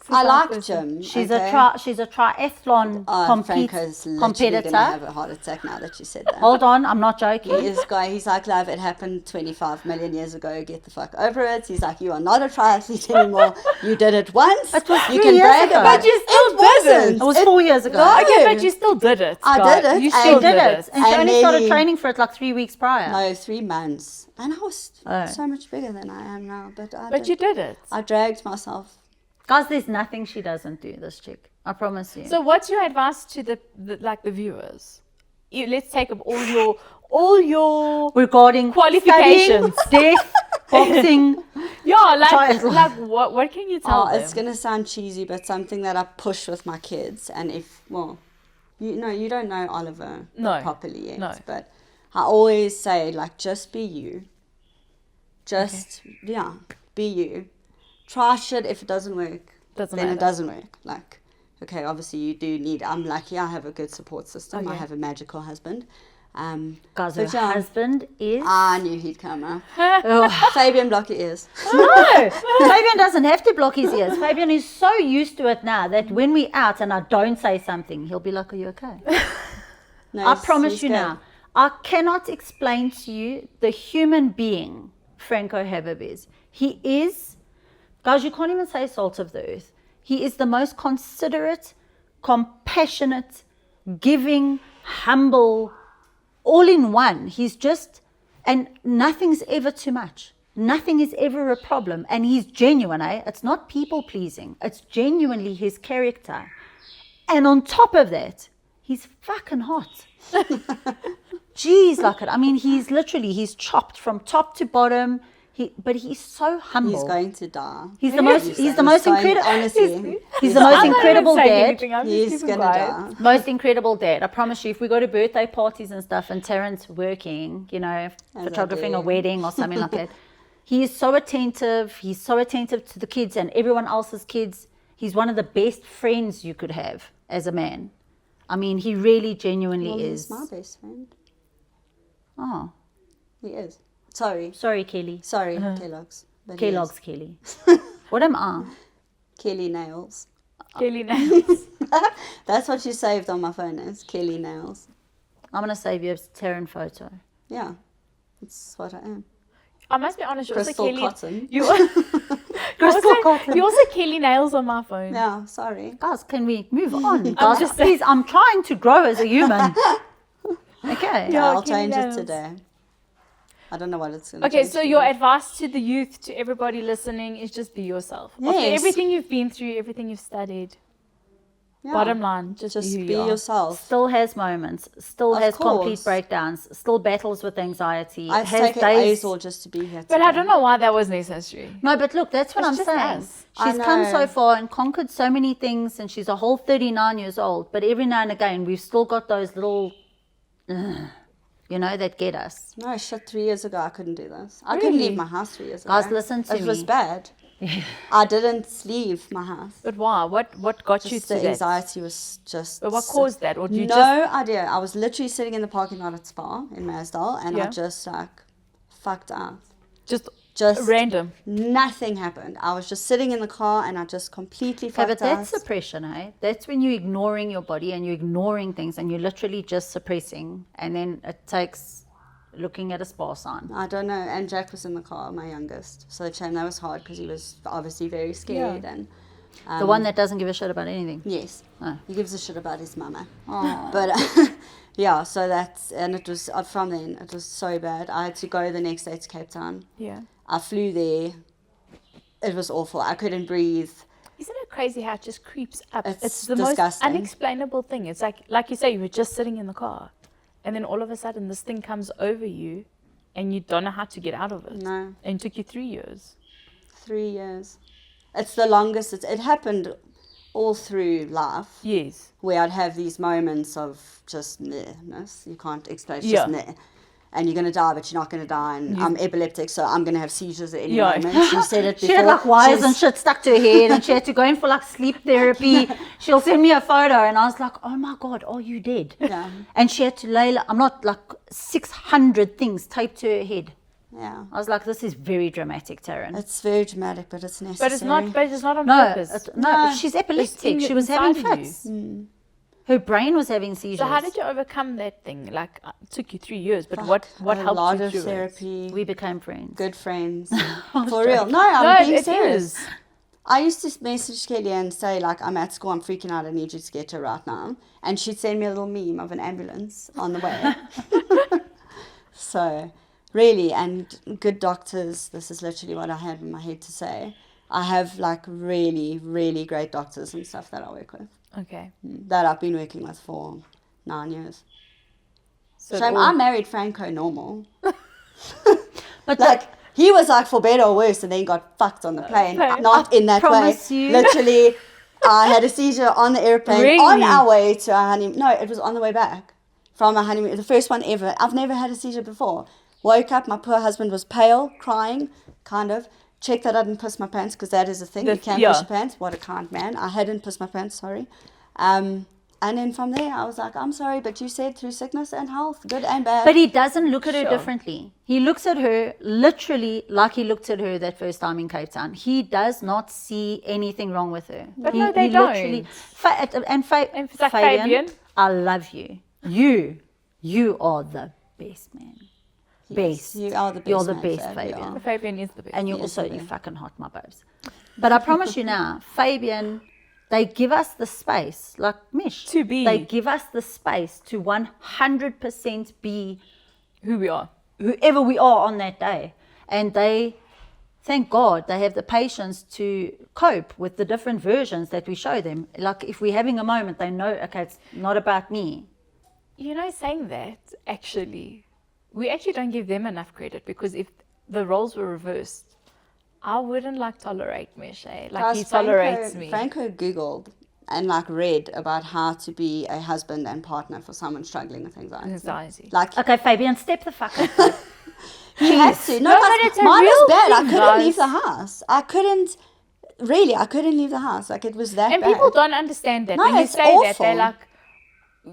I like gym. She's okay? she's a triathlon Franco's literally competitor. gonna have a heart attack now that you said that. Hold on, I'm not joking. He's like, love, it happened 25 million years ago. Get the fuck over it. He's like, you are not a triathlete anymore. You did it once. It was you 3 can years brag ago. about But you still it. Wasn't. It was 4 years ago. No. Okay, but you still did it. I guys. did it, You and still She did it. And she And only started nearly- training for it like 3 weeks prior. No, 3 months. And I was Oh. so much bigger than I am now. But you did it. I dragged myself. Guys, there's nothing she doesn't do, this chick. I promise you. So what's your advice to the viewers? Let's take up all your regarding qualifications. studying, death, boxing. yeah, Triathlon. what can you tell them? It's going to sound cheesy, but something that I push with my kids. And you don't know Oliver No. properly yet. No. But I always say, like, just be you. Be you. Try shit. If it doesn't work, Doesn't then matter. it doesn't work. Like, okay, obviously you do need, I'm lucky I have a good support system. I Okay. have a magical husband. Guys, her but yeah, husband is... I knew he'd come up. Oh, Fabian, block your ears. no, Fabian doesn't have to block his ears. Fabian is so used to it now that when we're out and I don't say something, he'll be like, are you okay? No, I promise he's you good. now, I cannot explain to you the human being Franco Habib is. He is, guys, you can't even say salt of the earth. He is the most considerate, compassionate, giving, humble, all in one. He's just, and nothing's ever too much. Nothing is ever a problem. And he's genuine, eh? It's not people pleasing. It's genuinely his character. And on top of that, he's fucking hot. Jeez, like it. I mean, he's chopped from top to bottom. But he's so humble. He's going to die. He's the most incredible. Honestly, He's the most I'm not incredible even saying dad. anything, I'm just he's keeping going to quiet. die. Most incredible dad. I promise you, if we go to birthday parties and stuff and Taryn's working, photographing I a do. wedding or something like that, he is so attentive. He's so attentive to the kids and everyone else's kids. He's one of the best friends you could have as a man. I mean, he really genuinely Well, is. he's my best friend. Oh, He is. Sorry, Kelly. Kellogg's. But he Kellogg's is. Kelly. What am I? Kelly Nails. Kelly nails. That's what you saved on my phone as Kelly Nails. I'm going to save you a Taryn photo. Yeah, that's what I am. I must be honest, you're also Kristal Kelly. Cotton. You're also Kelly nails on my phone. Yeah, sorry. Guys, can we move on? Guys, just please, I'm trying to grow as a human. Okay. Yeah, I'll Kelly change Nails. it today. I don't know what it's going to Okay, change so to. your advice to the youth, to everybody listening, is just be yourself. After Yes. everything you've been through, everything you've studied, Yeah. bottom line, just Just be who be you are. yourself. Still has moments, still Of has complete course. breakdowns, still battles with anxiety. I've has taken days. Azor just to be here But today. I don't know why that was necessary. No, but look, that's what It's I'm just saying. us. She's I come know. so far and conquered so many things, and she's a whole 39 years old. But every now and again, we've still got those little, that get us. No, shit, 3 years ago I couldn't do this. I couldn't Really? leave my house 3 years ago. Guys, listen to It was me. bad. I didn't leave my house. But why? What got you Just to the that? anxiety was just... But what caused that? Or did you no just idea. I was literally sitting in the parking lot at Spa in Maasdale and Yeah. I just fucked out. just Just Random. nothing happened. I was just sitting in the car and I just completely Okay, fucked but that's out. suppression, eh? That's when you're ignoring your body and you're ignoring things and you're literally just suppressing. And then it takes looking at a spa sign. I don't know. And Jack was in the car, my youngest. So that was hard because he was obviously very scared. And The one that doesn't give a shit about anything. yes, Oh. he gives a shit about his mama. Oh. But yeah, so and it was from then. It was so bad. I had to go the next day to Cape Town. Yeah. I flew there. It was awful. I couldn't breathe. Isn't it crazy how it just creeps up? It's the disgusting. most unexplainable thing. It's like you say, you were just sitting in the car, and then all of a sudden this thing comes over you, and you don't know how to get out of it. No, And it took you 3 years. 3 years. It's the longest. It happened all through life, Yes. where I'd have these moments of just meh-ness. You can't explain. It's Yeah. just meh. And you're going to die, but you're not going to die. And I'm epileptic, so I'm going to have seizures at any Yeah. moment. She said it before. She had like wires She's- and shit stuck to her head and she had to go in for like sleep therapy. She'll send me a photo and I was like, oh my God, are you dead? Yeah. And she had to lay, I'm not like 600 things taped to her head. Yeah. I was like, this is very dramatic, Taryn. It's very dramatic, but it's necessary. But it's not on No, purpose. no, she's epileptic. She was having inside of you. fits. Her brain was having seizures. So how did you overcome that thing? Like, it took you 3 years, but what a helped lot you of through it? therapy, we became friends? good friends. For real. No, I'm No, being it serious. is. I used to message Kelly and say, like, I'm at school, I'm freaking out, I need you to get her right now. And she'd send me a little meme of an ambulance on the way. So, really, and good doctors, this is literally what I had in my head to say. I have, like, really, really great doctors and stuff that I work with, Okay. that I've been working with for 9 years. So Shame, it all- I married Franco normal. But Like, he was like for better or worse and then got fucked on the plane. Okay. Not in that way. promise you. Literally, I had a seizure on the airplane Really? on our way to our honeymoon. No, it was on the way back from our honeymoon. The first one ever. I've never had a seizure before. Woke up, my poor husband was pale, crying, kind of. Checked that I didn't piss my pants because that is a thing. You can't piss your pants. What a kind man. I hadn't pissed my pants, sorry. And then from there, I was like, I'm sorry, but you said through sickness and health, good and bad. But he doesn't look at her Sure. differently. He looks at her literally like he looked at her that first time in Cape Town. He does not see anything wrong with her. But he, no, they he literally, don't. And it's like Fabian. I love you. You are the best, man. Best. You are the best. You're the man, best, Fab, you Fabian. are. Fabian is the best. And you He is also, the you best. fucking hot, my babes. But I promise you now, Fabian, they give us the space, like Mish. To be. They give us the space to 100% be Who we are. whoever we are on that day. And they, thank God, they have the patience to cope with the different versions that we show them. Like if we're having a moment, they know, okay, it's not about me. You know, saying that, actually, we actually don't give them enough credit because if the roles were reversed, I wouldn't like tolerate Mish, eh? Like Guys, he tolerates me. Franco Googled and like read about how to be a husband and partner for someone struggling with anxiety. Like Okay, Fabian, step the fuck up. you have to. No, No, guys, but it's a mine real was bad. I thing, couldn't leave guys. the house. I couldn't leave the house. Like it was that And bad. people don't understand that. No, when you it's say that, they're awful. like,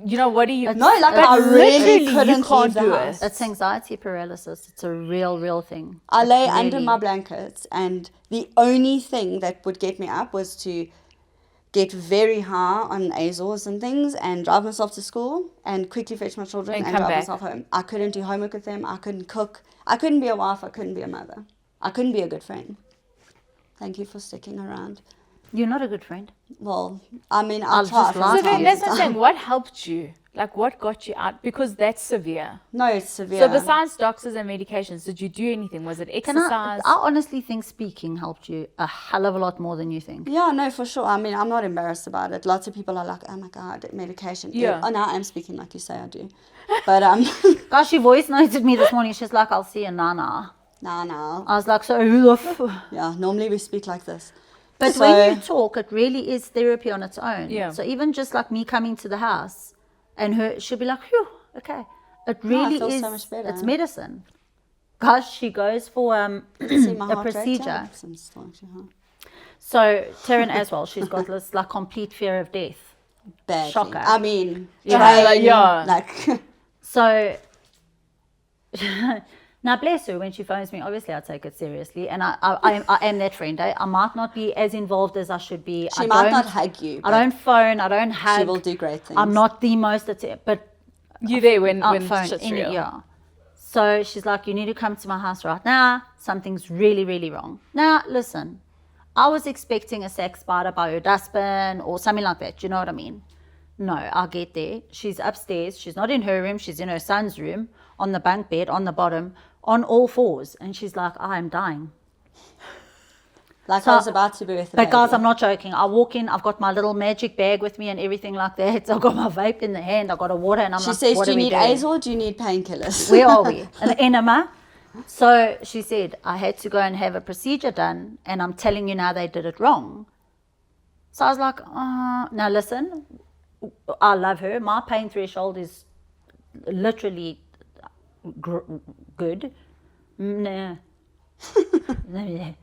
you know, what do you... No, like But I really literally, you couldn't can't leave the do house. it. It's anxiety paralysis. It's a real thing. I It's lay under really- my blankets, and the only thing that would get me up was to get very high on Azores and things and drive myself to school and quickly fetch my children And and come drive back. myself home. I couldn't do homework with them. I couldn't cook. I couldn't be a wife. I couldn't be a mother. I couldn't be a good friend. Thank you for sticking around. You're not a good friend. Well, I mean, I'll I'll try just from laugh So then time that's to what I'm saying. time. What helped you? Like, what got you out? Because that's severe. No, it's severe. So besides doctors and medications, did you do anything? Was it Can I exercise? honestly think speaking helped you a hell of a lot more than you think. Yeah, no, for sure. I mean, I'm not embarrassed about it. Lots of people are like, oh my God, medication. Yeah. Oh, now I'm speaking like you say I do. But, Gosh, she voice noted me this morning. She's like, I'll see you, Nana. no. I was like, so who the f-? Yeah, normally we speak like this. But So- when you talk, it really is therapy on its own. Yeah. So even just like me coming to the house and her, she'll be like, phew, okay. It really feel so is, much better. it's medicine. Gosh, she goes for See my a heart rate procedure. drops and stuff, yeah. So Taryn as well, she's got this like complete fear of death. Badly. Shocker. I mean, Yeah, train, like, yeah. like So Now, bless her, when she phones me, obviously I take it seriously, and I am that friend. I might not be as involved as I should be. She might not hug you. I don't phone. I don't hug. She will do great things. I'm not the most, but You there when phone shit's in real. it, yeah. So she's like, you need to come to my house right now. Something's really, really wrong. Now, listen, I was expecting a sack spider by her dustbin or something like that. Do you know what I mean? No, I'll get there. She's upstairs. She's not in her room. She's in her son's room, on the bunk bed, on the bottom, on all fours. And she's like, I am dying. Like So- I was about to birth a But baby. guys, I'm not joking. I walk in, I've got my little magic bag with me and everything like that. I've got my vape in the hand, I've got a water, and I'm She like, says, what do are you we need doing? A's or do you need painkillers? Where are we? An enema. So she said, I had to go and have a procedure done, and I'm telling you now they did it wrong. So I was like, now listen, I love her. My pain threshold is literally good. Nah. No.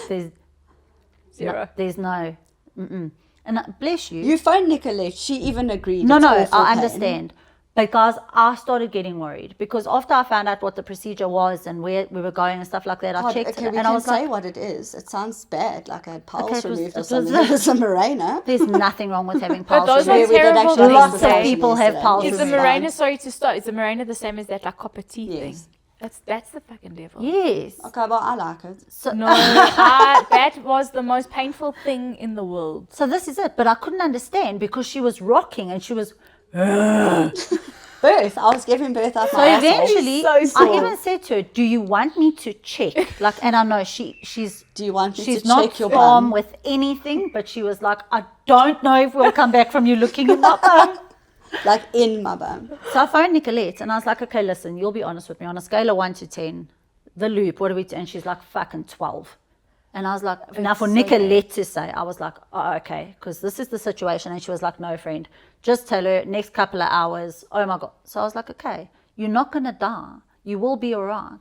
There's no. Mm-mm. And bless you. You phoned Nicolette. She even agreed. No, It's no, awful I pain. understand. Because I started getting worried. Because after I found out what the procedure was and where we were going and stuff like that, I God, checked okay, it we and I can was say like, what it is. It sounds bad, like I had Okay, pulse it was- removed or it something. was- It was a Mirena. there's nothing wrong with having But pulse those removed. are We did terrible. actually Lots have of the people session have yesterday. pulse Is the It's Mirena, fine. sorry to start, is the Mirena the same as that like copper teeth thing? Yes. That's the fucking devil. Yes. Okay, well, I like it. So, No, that was the most painful thing in the world. so this is it. But I couldn't understand because she was rocking and she was. Birth. I was giving birth out So my asshole. eventually, So I sore. even said to her, "Do you want me to check?" Like, and I know she's. Do you want me She's to not check your firm bum? with anything, but she was like, "I don't know if we'll come back from you looking in my bum." Like in my bum. So I phoned Nicolette and I was like, okay, listen, you'll be honest with me. On a scale of 1 to 10, the loop, what do we do? And she's like, fucking 12. And I was like, now for so Nicolette to say, I was like, oh, okay, because this is the situation. And she was like, no, friend, just tell her next couple of hours. Oh my God. So I was like, okay, you're not going to die. You will be all right.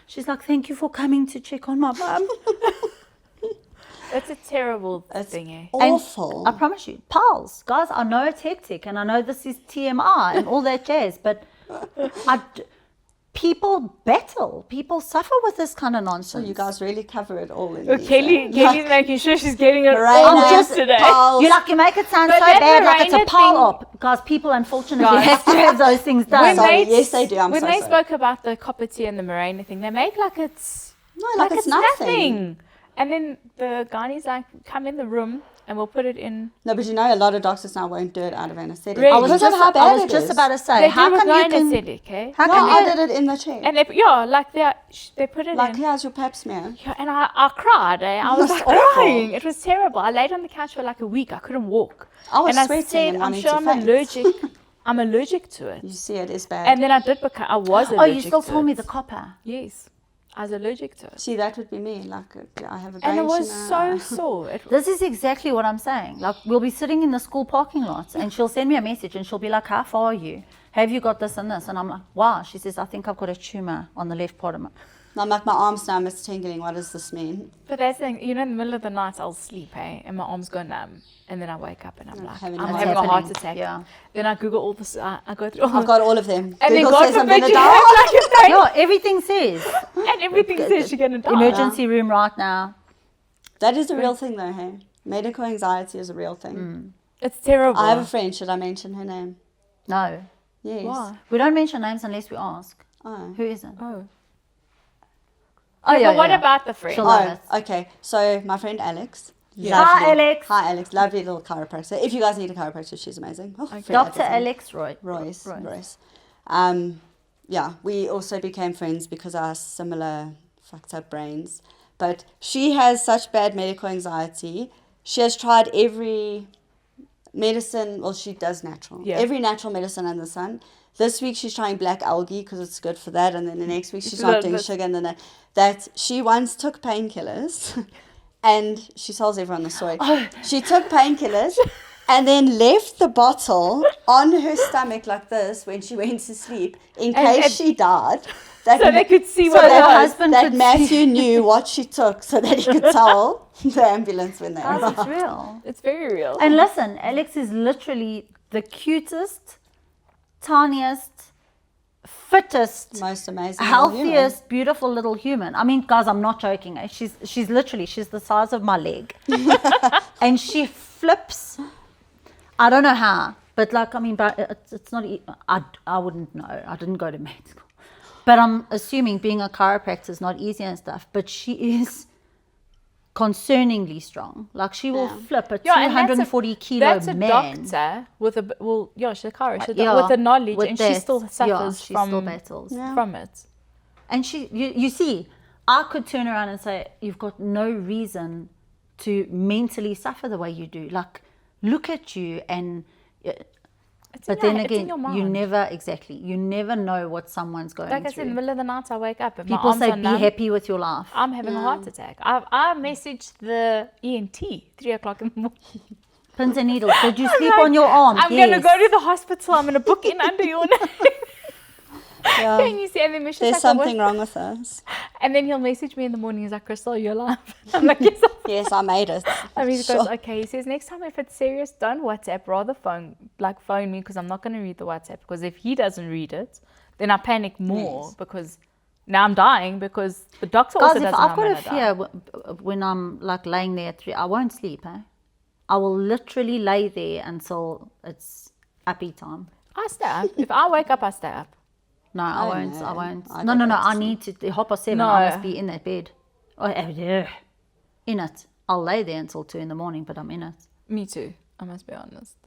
She's like, thank you for coming to check on my bum. That's a terrible It's thing, eh? awful. I promise you, pals, guys, I know it's hectic and I know this is TMI and all that jazz, but people battle, people suffer with this kind of nonsense. You guys really cover it all in Oh, these, Kelly's eh? making sure she's getting it Mirena, all I'm just today. pulse. You make it sound But so that bad, like it's a Mirena pile thing- up. Guys, people unfortunately Guys. have to have those things done. When Sorry, they- yes, they do. I'm when so they sorry. spoke about the copper tea and the Mirena thing, they make like it's No, like it's nothing. And then the gynae's like, come in the room and we'll put it in. No, but you know, a lot of doctors now won't do it out of anesthetic. Really? I was Because of how bad I was it just is. about to say, They how do it come with you can... anesthetic, eh? How No, come I you... did it in the chair. And they put it Like, in. here's your pap smear. Yeah, and I cried. Eh? I was That's awful. crying. It was terrible. I laid on the couch for like a week. I couldn't walk. I was and sweating I said, and I'm wanting sure to I'm faint. allergic. I'm allergic to it. You see, it is bad. And then I was allergic Oh, you still to told it. me the copper. Yes, I was allergic to it. See, that would be me. Like, I have a brain And it was tumor. so sore. This is exactly what I'm saying. Like, we'll be sitting in the school parking lots and she'll send me a message and she'll be like, how far are you? Have you got this and this? And I'm like, wow. She says, I think I've got a tumor on the left part of my... I'm like, my arms now, it's tingling. What does this mean? But that's the thing, in the middle of the night, I'll sleep, eh? And my arms go numb. And then I wake up and I'm like, having I'm a having heart a heart attack. attack. Yeah. Then I Google all this, I go through all I've got all of them. and then Google God says I'm forbid going to you die. have like a thing. Yeah, everything says. And everything says you're going to die. Emergency room right now. That is a real thing, though, hey? Medical anxiety is a real thing. It's terrible. I have a friend. Should I mention her name? No. Yes. Why? We don't mention names unless we ask. Oh. Who is it? Oh. Oh, Yeah, yeah, but what yeah. about the friend? She'll love it. Oh, okay. So my friend Alex. Yeah. Hi, Alex. Hi, Alex. Lovely little chiropractor. If you guys need a chiropractor, she's amazing. Oh, free Dr. advertising. Alex Roy. Royce. Yeah, we also became friends because of our similar fucked up brains. But she has such bad medical anxiety. She has tried every medicine. Well, she does natural. Yeah. Every natural medicine under the sun. This week she's trying black algae because it's good for that. And then the next week she's not doing sugar. And then that she once took painkillers. And she tells everyone the story. She took painkillers and then left the bottle on her stomach like this when she went to sleep in case and- she died. That So they could see so what that it was. husband that could Matthew knew what she took so that he could tell the ambulance when they Guys, arrived. it's real. It's very real. And listen, Alex is literally the cutest, tiniest, fittest, Most amazing little human. healthiest, beautiful little human. I mean, guys, I'm not joking. She's literally, she's the size of my leg. And she flips. I don't know how, but like, I mean, but it's not, I wouldn't know. I didn't go to med school. But I'm assuming being a chiropractor is not easy and stuff, but she is concerningly strong. Like, she will flip a 240 kilo that's a man. doctor with a, well, yeah, she's a chiropractor, Yeah, with the knowledge, with and that, she still suffers she from, still battles. from it. And you see, I could turn around and say, you've got no reason to mentally suffer the way you do. Like, look at you, and but then again, you never know what someone's going through. Like I said, in the middle of the night, I wake up and People my arms say, are be numb. happy with your life. I'm having a heart attack. I messaged the ENT 3 o'clock in the morning. Pins and needles. Did you sleep on your arm? I'm going to go to the hospital. I'm going to book in under your name. Yeah. And you see, and then Misha's There's like, something wrong with us. And then he'll message me in the morning. He's like, Kristal, you're alive. I'm like, yes. Yes, I made it. I mean, he Sure. goes, okay. He says, next time if it's serious, don't WhatsApp. Rather phone me, because I'm not going to read the WhatsApp. Because if he doesn't read it, then I panic more, because now I'm dying, because the doctor also Guys, doesn't if know I've got I'm a gonna fear when I'm like laying there at 3, I won't sleep. I will literally lay there until it's uppy time. I stay up. If I wake up, I stay up. No, I Oh, won't. no. I won't. I No, go back I to need to. 7:30. No. I must be in that bed. Oh, yeah. In it. I'll lay there until 2 in the morning, but I'm in it. Me too. I must be honest.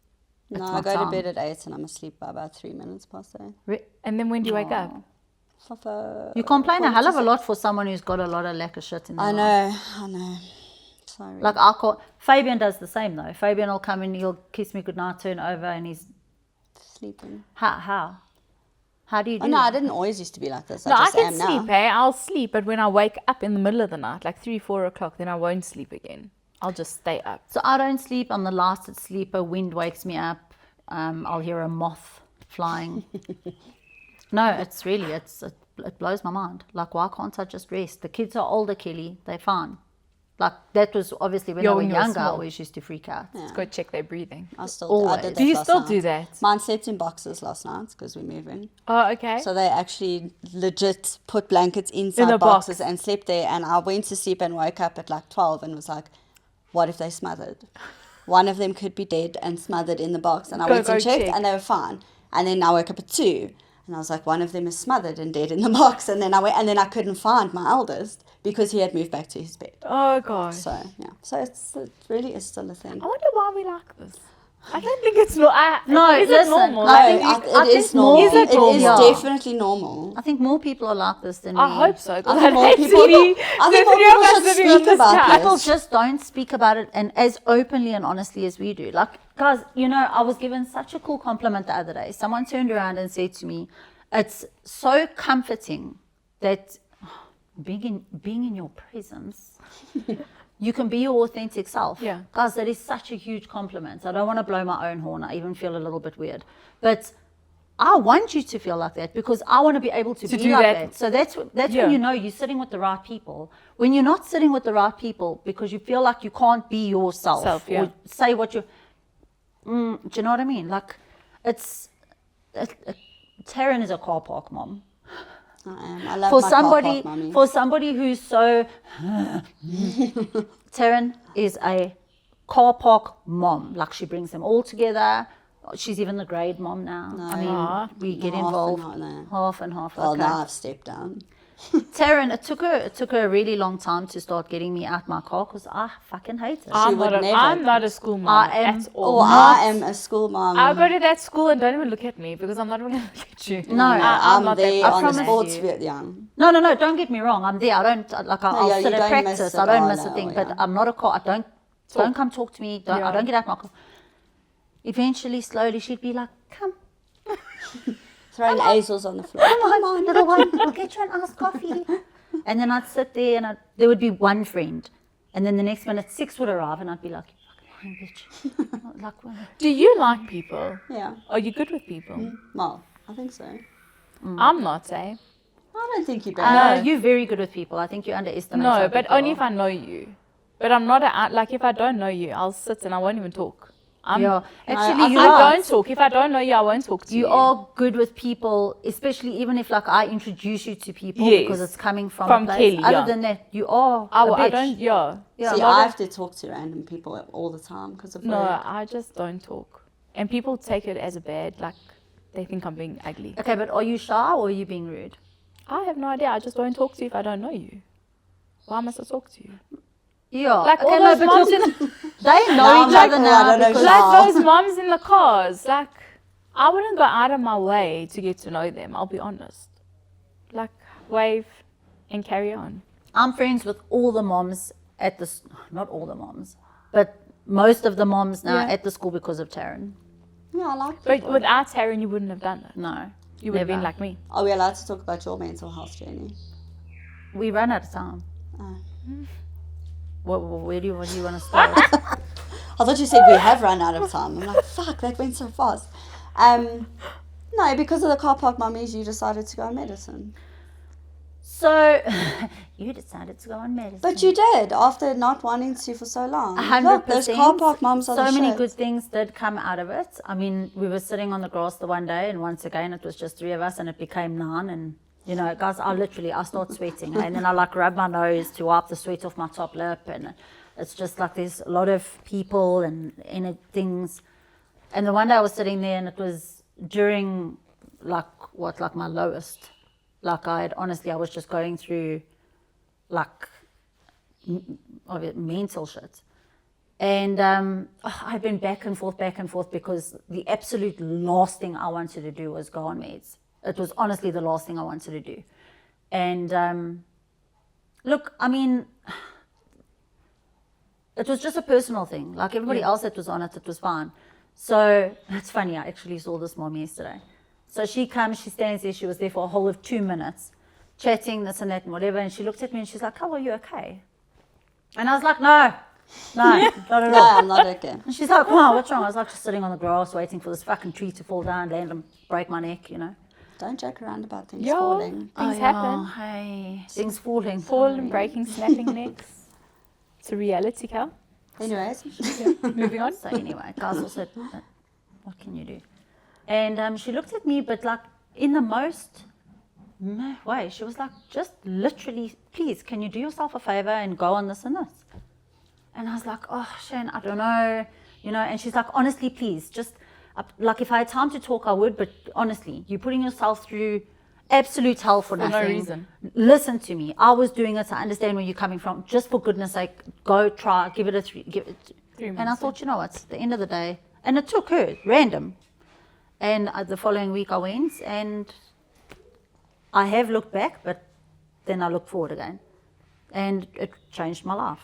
No, It's I my go time. to bed at 8 and I'm asleep by about 3 minutes past 8. And then when do you wake up? You complain a hell of a 46. lot for someone who's got a lot of lack of shit in their I life. know. Sorry. Like, I call Fabian does the same though. Fabian will come in, he'll kiss me goodnight, turn over, and he's sleeping. How do you do? Oh, no, I didn't always used to be like this. No, I just can am sleep, now. I'll sleep, but when I wake up in the middle of the night, like 3, 4 o'clock, then I won't sleep again. I'll just stay up. So I don't sleep. I'm the last sleeper. Wind wakes me up. I'll hear a moth flying. No, it's really, it blows my mind. Like, why can't I just rest? The kids are older, Kelly. They're fine. Like, that was obviously when I was when you were younger, I small. always used to freak out. Let's go check their breathing. I did Always. that Do you last still night. do that? Mine slept in boxes last night because we're moving. Oh, okay. So they actually legit put blankets inside In a box. boxes and slept there. And I went to sleep and woke up at like 12 and was like, what if they smothered? One of them could be dead and smothered in the box. And I went and checked check. and they were fine. And then I woke up at 2 and I was like, one of them is smothered and dead in the box. And then I went, and then I couldn't find my eldest because he had moved back to his bed. Oh, gosh. So yeah, so it really is still a thing. I wonder why we like this. I don't think it's normal. No, is listen, it normal? I think it is think more normal. people- It is yeah. definitely normal. I think more people are like this than I me. hope so. 'cause I think I'd more hate to people- be I think the more three of people us should sitting on speak this about couch. this. People just don't speak about it, and as openly and honestly as we do. Like, guys, I was given such a cool compliment the other day. Someone turned around and said to me, it's so comforting that being in your presence, you can be your authentic self. Yeah. Guys, that is such a huge compliment. I don't want to blow my own horn. I even feel a little bit weird. But I want you to feel like that because I want to be able to be do like that. that. So that's Yeah. when you know you're sitting with the right people. When you're not sitting with the right people because you feel like you can't be yourself Yeah. or say what you... do you know what I mean? Like, it's... Taryn is a car park mom. I am. I love For my somebody, car park mommy. for somebody who's so... Taryn is a car park mom. Like, she brings them all together. She's even the grade mom now. I mean, we get Half and involved. half, no. Half and half. Well, Okay. now I've stepped down. Taryn, it took her a really long time to start getting me out my car because I fucking hate it. I'm would not, never. I'm not a school mom I am- at all. Or I am a school mom. I'll go to that school and don't even look at me because I'm not even going to look at you. No, I'm not there that. on the promise sports you. field. Yeah. No, don't get me wrong. I'm there. I don't, like, I'll yeah, sit you at don't practice. miss I it don't all, miss a no, thing. yeah. But I'm not a car. Don't come talk to me. I don't get out my car. Eventually, slowly, she'd be like, come Throwing azels on the floor. on, little one. I'll get you an iced coffee. And then I'd sit there and there would be one friend. And then the next minute, 6 would arrive and I'd be like, you fucking bitch. Like, well, Do you like people? Yeah. Are you good with people? Well, I think so. I'm not, eh? I don't think you're no, bad. you're very good with people. I think you underestimate No, some but people. only if I know you. But I'm not, like if I don't know you, I'll sit and I won't even talk. Yeah, actually, I you I are. don't talk. If I don't know you, I won't talk to you. You are good with people, especially even if like I introduce you to people Yes. because it's coming from From a place. Kelly, Other yeah. than that, you are I a bitch. don't, yeah. Yeah. See, A lot I of- have to talk to random people all the time because of No, work. I just don't talk. And people take it as a bad, like, they think I'm being ugly. Okay, but are you shy or are you being rude? I have no idea. I just don't talk to you if I don't know you. Why must I talk to you? Yeah. Like all okay, no, those but moms look, in, they know Now I'm each like, other oh, I now don't know because Shy. like those moms in the cars. Like, I wouldn't go out of my way to get to know them. I'll be honest. Like, wave and carry on. I'm friends with all the moms at the, not all the moms, but most of the moms now Yeah. at the school because of Taryn. Yeah, I like But people. without Taryn, you wouldn't have done it. No. You would have been Never. like me. Are we allowed to talk about your mental health journey? We run out of time. Oh. Where do you want to start? I thought you said we have run out of time. I'm like, fuck, that went so fast. No, because of the car park mummies, you decided to go on medicine. So, you decided to go on medicine. But you did, after not wanting to for so long. 100%. Look, those car park mums are So the many shit. good things did come out of it. I mean, we were sitting on the grass the one day, and once again, it was just 3 of us, and it became 9. And you know, guys, I start sweating, and then I like rub my nose to wipe the sweat off my top lip, and it's just like there's a lot of people and things. And the one day I was sitting there, and it was during like my lowest. Like I was just going through like mental shit. And I've been back and forth because the absolute last thing I wanted to do was go on meds. It was honestly the last thing I wanted to do. And look, I mean, it was just a personal thing. Like everybody else that was on it, it was fine. So it's funny, I actually saw this mom yesterday. So she comes, she stands there, she was there for a whole of 2 minutes, chatting this and that and whatever, and she looked at me and she's like, "Oh, are you okay?" And I was like, no, not at all. No, I'm not okay. And she's like, "Wow, what's wrong?" I was like, just sitting on the grass waiting for this fucking tree to fall down, land and break my neck, you know. Don't joke around about things Yeah. falling. Things happen. Hey, things falling. Falling, breaking, snapping necks. It's a reality, Cal. Anyways, Moving on. So anyway, guys also, what can you do? And she looked at me, but like in the most way, she was like, just literally, please, can you do yourself a favor and go on this and this? And I was like, oh, Shane, I don't know, you know. And she's like, honestly, please, just like if I had time to talk, I would, but honestly, you're putting yourself through absolute hell for nothing. no reason. Listen to me. I was doing it. I understand where you're coming from. Just for goodness sake, go try, give it a 3 months. And I thought, you know what, at the end of the day, and it took her, random. And the following week I went, and I have looked back, but then I looked forward again. And it changed my life.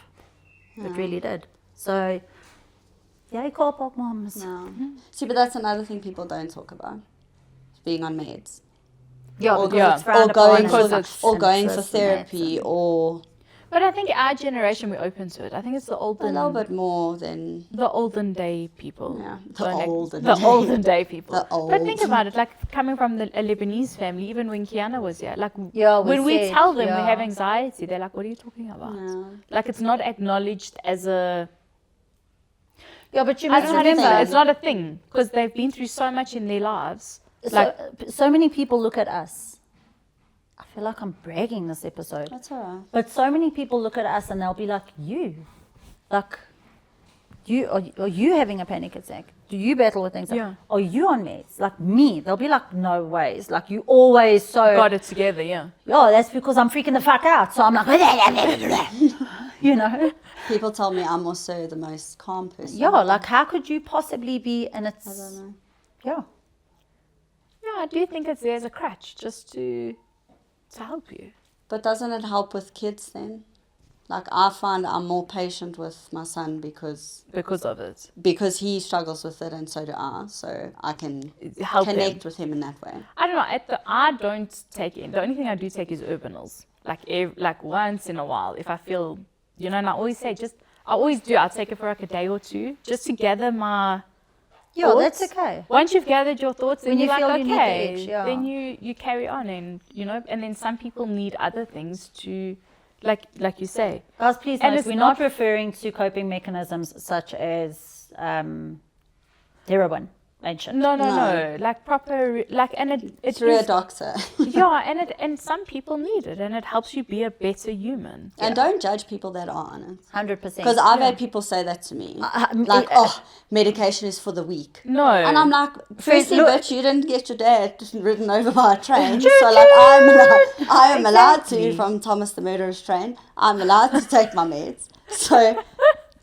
It really did. So, yay, car park moms. no. See, but that's another thing people don't talk about. Being on meds. Yeah, Or, because yeah. it's frowned or going upon and for, it's- or and going this for and that therapy, and- or But I think our generation, we're open to it. I think it's the a little olden, bit more than the olden day people. Yeah, the olden day people. The But think old. about it, like coming from a Lebanese family, even when Kiana was here, like Yeah, we when we said, tell them we yeah. have anxiety, they're like, "What are you talking about?" Yeah. Like it's not acknowledged as a. Yeah, but you I must don't remember. remember, It's not a thing because they've been through so much in their lives. Like so many people look at us. I feel like I'm bragging this episode. That's alright. But so many people look at us and they'll be like, are you having a panic attack? Do you battle with things? Yeah. Are you on meds? Like me, they'll be like, no ways. Like you always so, got it together, yeah. oh, that's because I'm freaking the fuck out. So I'm like, you know? People tell me I'm also the most calm person. Yeah, like how could you possibly be, and it's, I don't know. yeah. Yeah, I do think it's there as a crutch just to help you. But doesn't it help with kids then? Like I find I'm more patient with my son because Because of it. he struggles with it and so do I. So I can Help him. connect with him in that way. I don't know. I don't take it. The only thing I do take is herbals. Like once in a while, if I feel, you know. And I always say, I always do. I'll take it for like a day or two, just to gather my. Yeah, thoughts. that's okay. Once you've gathered your thoughts, then When you you're feel like, you need the okay, edge, yeah. then you carry on, and you know. And then some people need other things to, like you say. Guys, please And note, it's we're not- not referring to coping mechanisms such as heroin and shit. No. No. Like proper, like, and it's Through a doctor. yeah, and some people need it, and it helps you be a better human. And don't judge people that are on it. 100%. Because I've had people say that to me. Like, medication is for the weak. No. And I'm like, firstly, look- bitch, you didn't get your dad ridden over by a train. So, like, I am allowed to, from Thomas the Murderer's Train, I'm allowed to take my meds. So,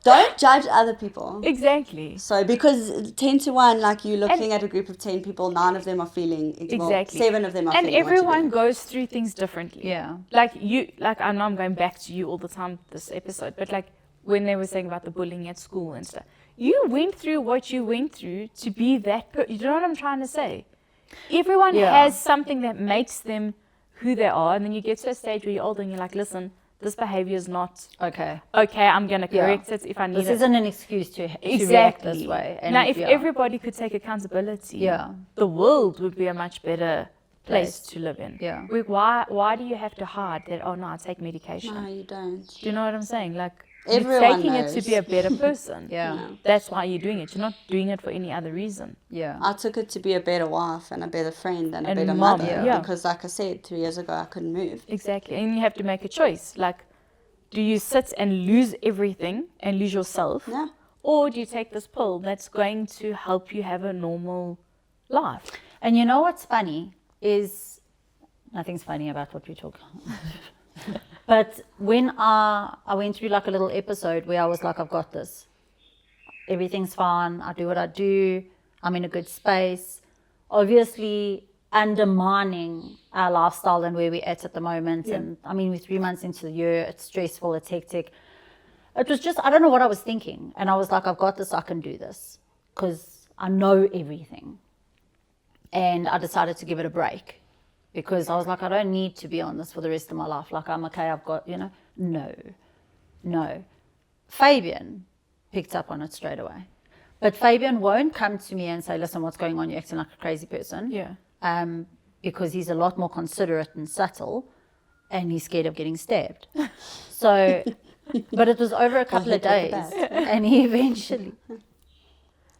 don't judge other people. Exactly. So, because 10 to 1, like, you're looking at a group of 10 people, 9 of them are feeling, Exactly. 7 of them are And feeling what you're everyone doing. goes through things differently. Yeah. Like I know I'm going back to you all the time this episode, but like when they were saying about the bullying at school and stuff, you went through what you went through to be that you know what I'm trying to say? Everyone has something that makes them who they are, and then you get to a stage where you're older and you're like, listen, this behavior is not Okay. okay, I'm going to correct it if I need This it. isn't an excuse to react Exactly. this way. And now, if everybody could take accountability, the world would be a much better place to live in. Yeah. Like, why do you have to hide that, oh, no, I take medication? No, you don't. Do you know what I'm saying? Like, Everyone you're taking knows. it to be a better person. Yeah. That's why you're doing it. You're not doing it for any other reason. Yeah. I took it to be a better wife and a better friend and a And better mom, mother. yeah. Because, like I said, 3 years ago, I couldn't move. Exactly. And you have to make a choice. Like, do you sit and lose everything and lose yourself? Yeah. Or do you take this pill that's going to help you have a normal life? And you know what's funny is nothing's funny about what we talk. But when I went through like a little episode where I was like, I've got this. Everything's fine. I do what I do. I'm in a good space. Obviously undermining our lifestyle and where we're at the moment. Yeah. And I mean, we're 3 months into the year. It's stressful. It's hectic. It was just, I don't know what I was thinking. And I was like, I've got this. I can do this. Because I know everything. And I decided to give it a break. Because I was like, I don't need to be on this for the rest of my life. Like, I'm okay, I've got, No. Fabian picked up on it straight away. But Fabian won't come to me and say, listen, what's going on? You're acting like a crazy person. Yeah. Because he's a lot more considerate and subtle, and he's scared of getting stabbed. So, but it was over a couple of hit with days. the bat. And he eventually...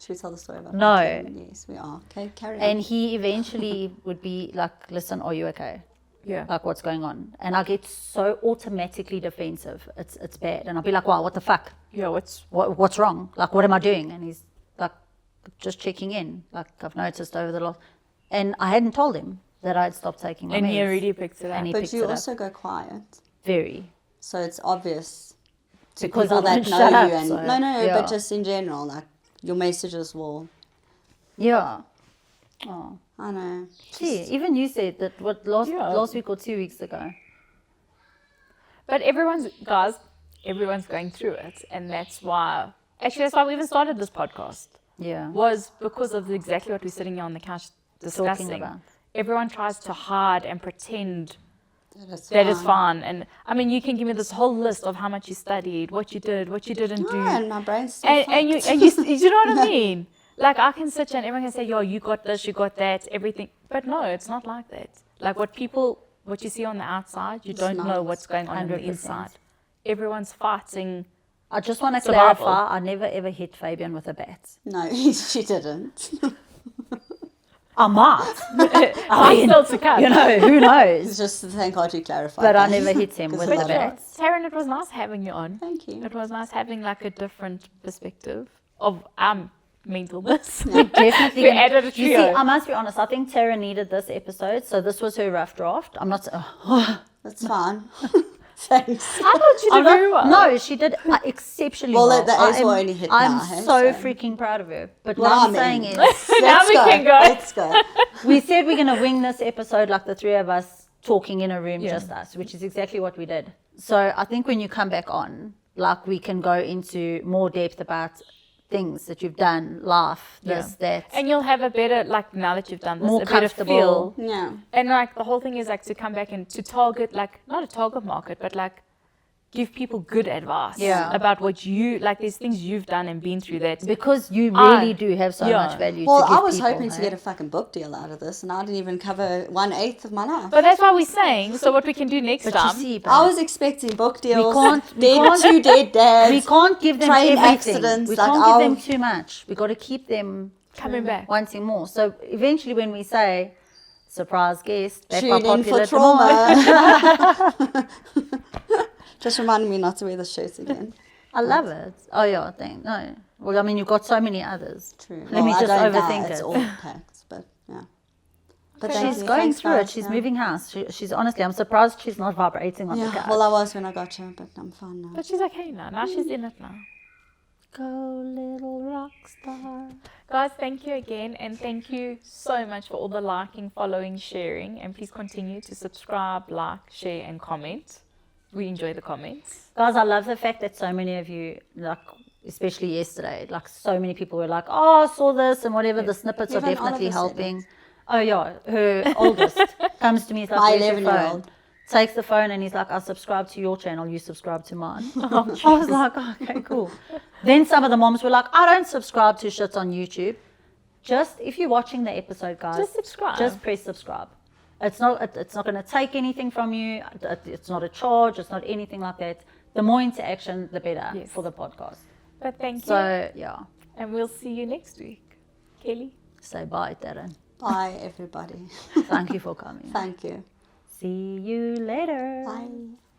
Should we tell the story about No. Franco? Yes, we are. Okay, carry on. And he eventually would be like, listen, are you okay? Yeah. Like, what's going on? And I get so automatically defensive. It's bad. And I'll be like, wow, what the fuck? Yeah, What's wrong? Like, what am I doing? And he's like, just checking in. Like, I've noticed over the last... And I hadn't told him that I'd stopped taking my and meds. he already picked it up. And he But picked you it also up. go quiet. Very. So it's obvious to Because people I that won't know shut you. up, And so, no, yeah. but just in general, like, your messages will... Yeah. Oh. I know. Gee, even you said that Yeah. last week or 2 weeks ago. But everyone's going through it. And that's why we even started this podcast. Yeah. Was because of exactly what we're sitting here on the couch discussing. about. Everyone tries to hide and pretend That is fine. And I mean, you can give me this whole list of how much you studied, what you did, what you didn't do. And my brain's still And you know what I mean? Like, I can sit here and everyone can say, yo, you got this, you got that, everything. But no, it's not like that. Like, what you see on the outside, you don't know what's going on in the 100%. inside. Everyone's fighting. I just want to Survival. clarify, I never ever hit Fabian with a bat. No, she didn't. I might. I mean, still to come. You know, who knows? It's just thank God you clarified. But I that. never hit him with Because a of that. bat. Taryn, it was nice having you on. Thank you. It was nice having like a different perspective of mentalness. Definitely. We added a You trio. see, I must be honest, I think Tara needed this episode, so this was her rough draft. I'm not... That's fine. Thanks. I thought you did very well. No, she did exceptionally well. Well, the A's will only hit I'm now, hey, so so- freaking proud of her. But what Now I'm I'm saying in. is, Now we can go. Let's go. we said we're going to wing this episode like the three of us talking in a room, Yeah. just us, which is exactly what we did. So I think when you come back on, like, we can go into more depth about things that you've done, life, this, that. And you'll have a better, like, now that you've done this, More a better comfortable. feel. Yeah. And, like, the whole thing is, like, to come back and to target, like, not a target market, but, like, give people good advice Yeah. about what you, like, there's things you've done and been through that. Because you really do have so Yeah. much value Well, to give I was people, hoping to hey? get a fucking book deal out of this, and I didn't even cover 1/8 of my life. But that's why we're saying, so what we can do next But time. you see, babe, I was expecting book deals. we can't- Two dead dads. we can't give them train everything. accidents, We like, can't give them I'll- too much. We got to keep them Coming back. wanting more. So eventually when we say, surprise guest, back by Tune in popular for demand. trauma. Just reminding me not to wear the shirt again. I love it. Oh yeah, thank no. Well, I mean, you've got so many others. True. Let me I just don't overthink know, it's it. all packed, but yeah. But thank She's you. going Thanks, through it. guys. She's Yeah. moving house. She's honestly, I'm surprised she's not vibrating on the Yeah, couch. well, I was when I got her, but I'm fine now. But she's okay now. Now she's in it now. Go little rock star. Guys, thank you again, and thank you so much for all the liking, following, sharing, and please continue to subscribe, like, share, and comment. We enjoy the comments. Guys, I love the fact that so many of you, like, especially yesterday, like so many people were like, oh, I saw this and whatever, the snippets are Even definitely Oliver said helping. Oh yeah, her oldest comes to me, he's like, My where's your 11-year-old. phone? Takes the phone and he's like, I subscribe to your channel, you subscribe to mine. I was like, oh, okay, cool. Then some of the moms were like, I don't subscribe to shit on YouTube. Just, if you're watching the episode, guys, Just subscribe. Just press subscribe. It's not going to take anything from you. It's not a charge. It's not anything like that. The more interaction, the better Yes. for the podcast. But thank you, So, yeah. and we'll see you next week. Kelly? Say bye, Taryn. Bye, everybody. Thank you for coming. Thank you. See you later. Bye.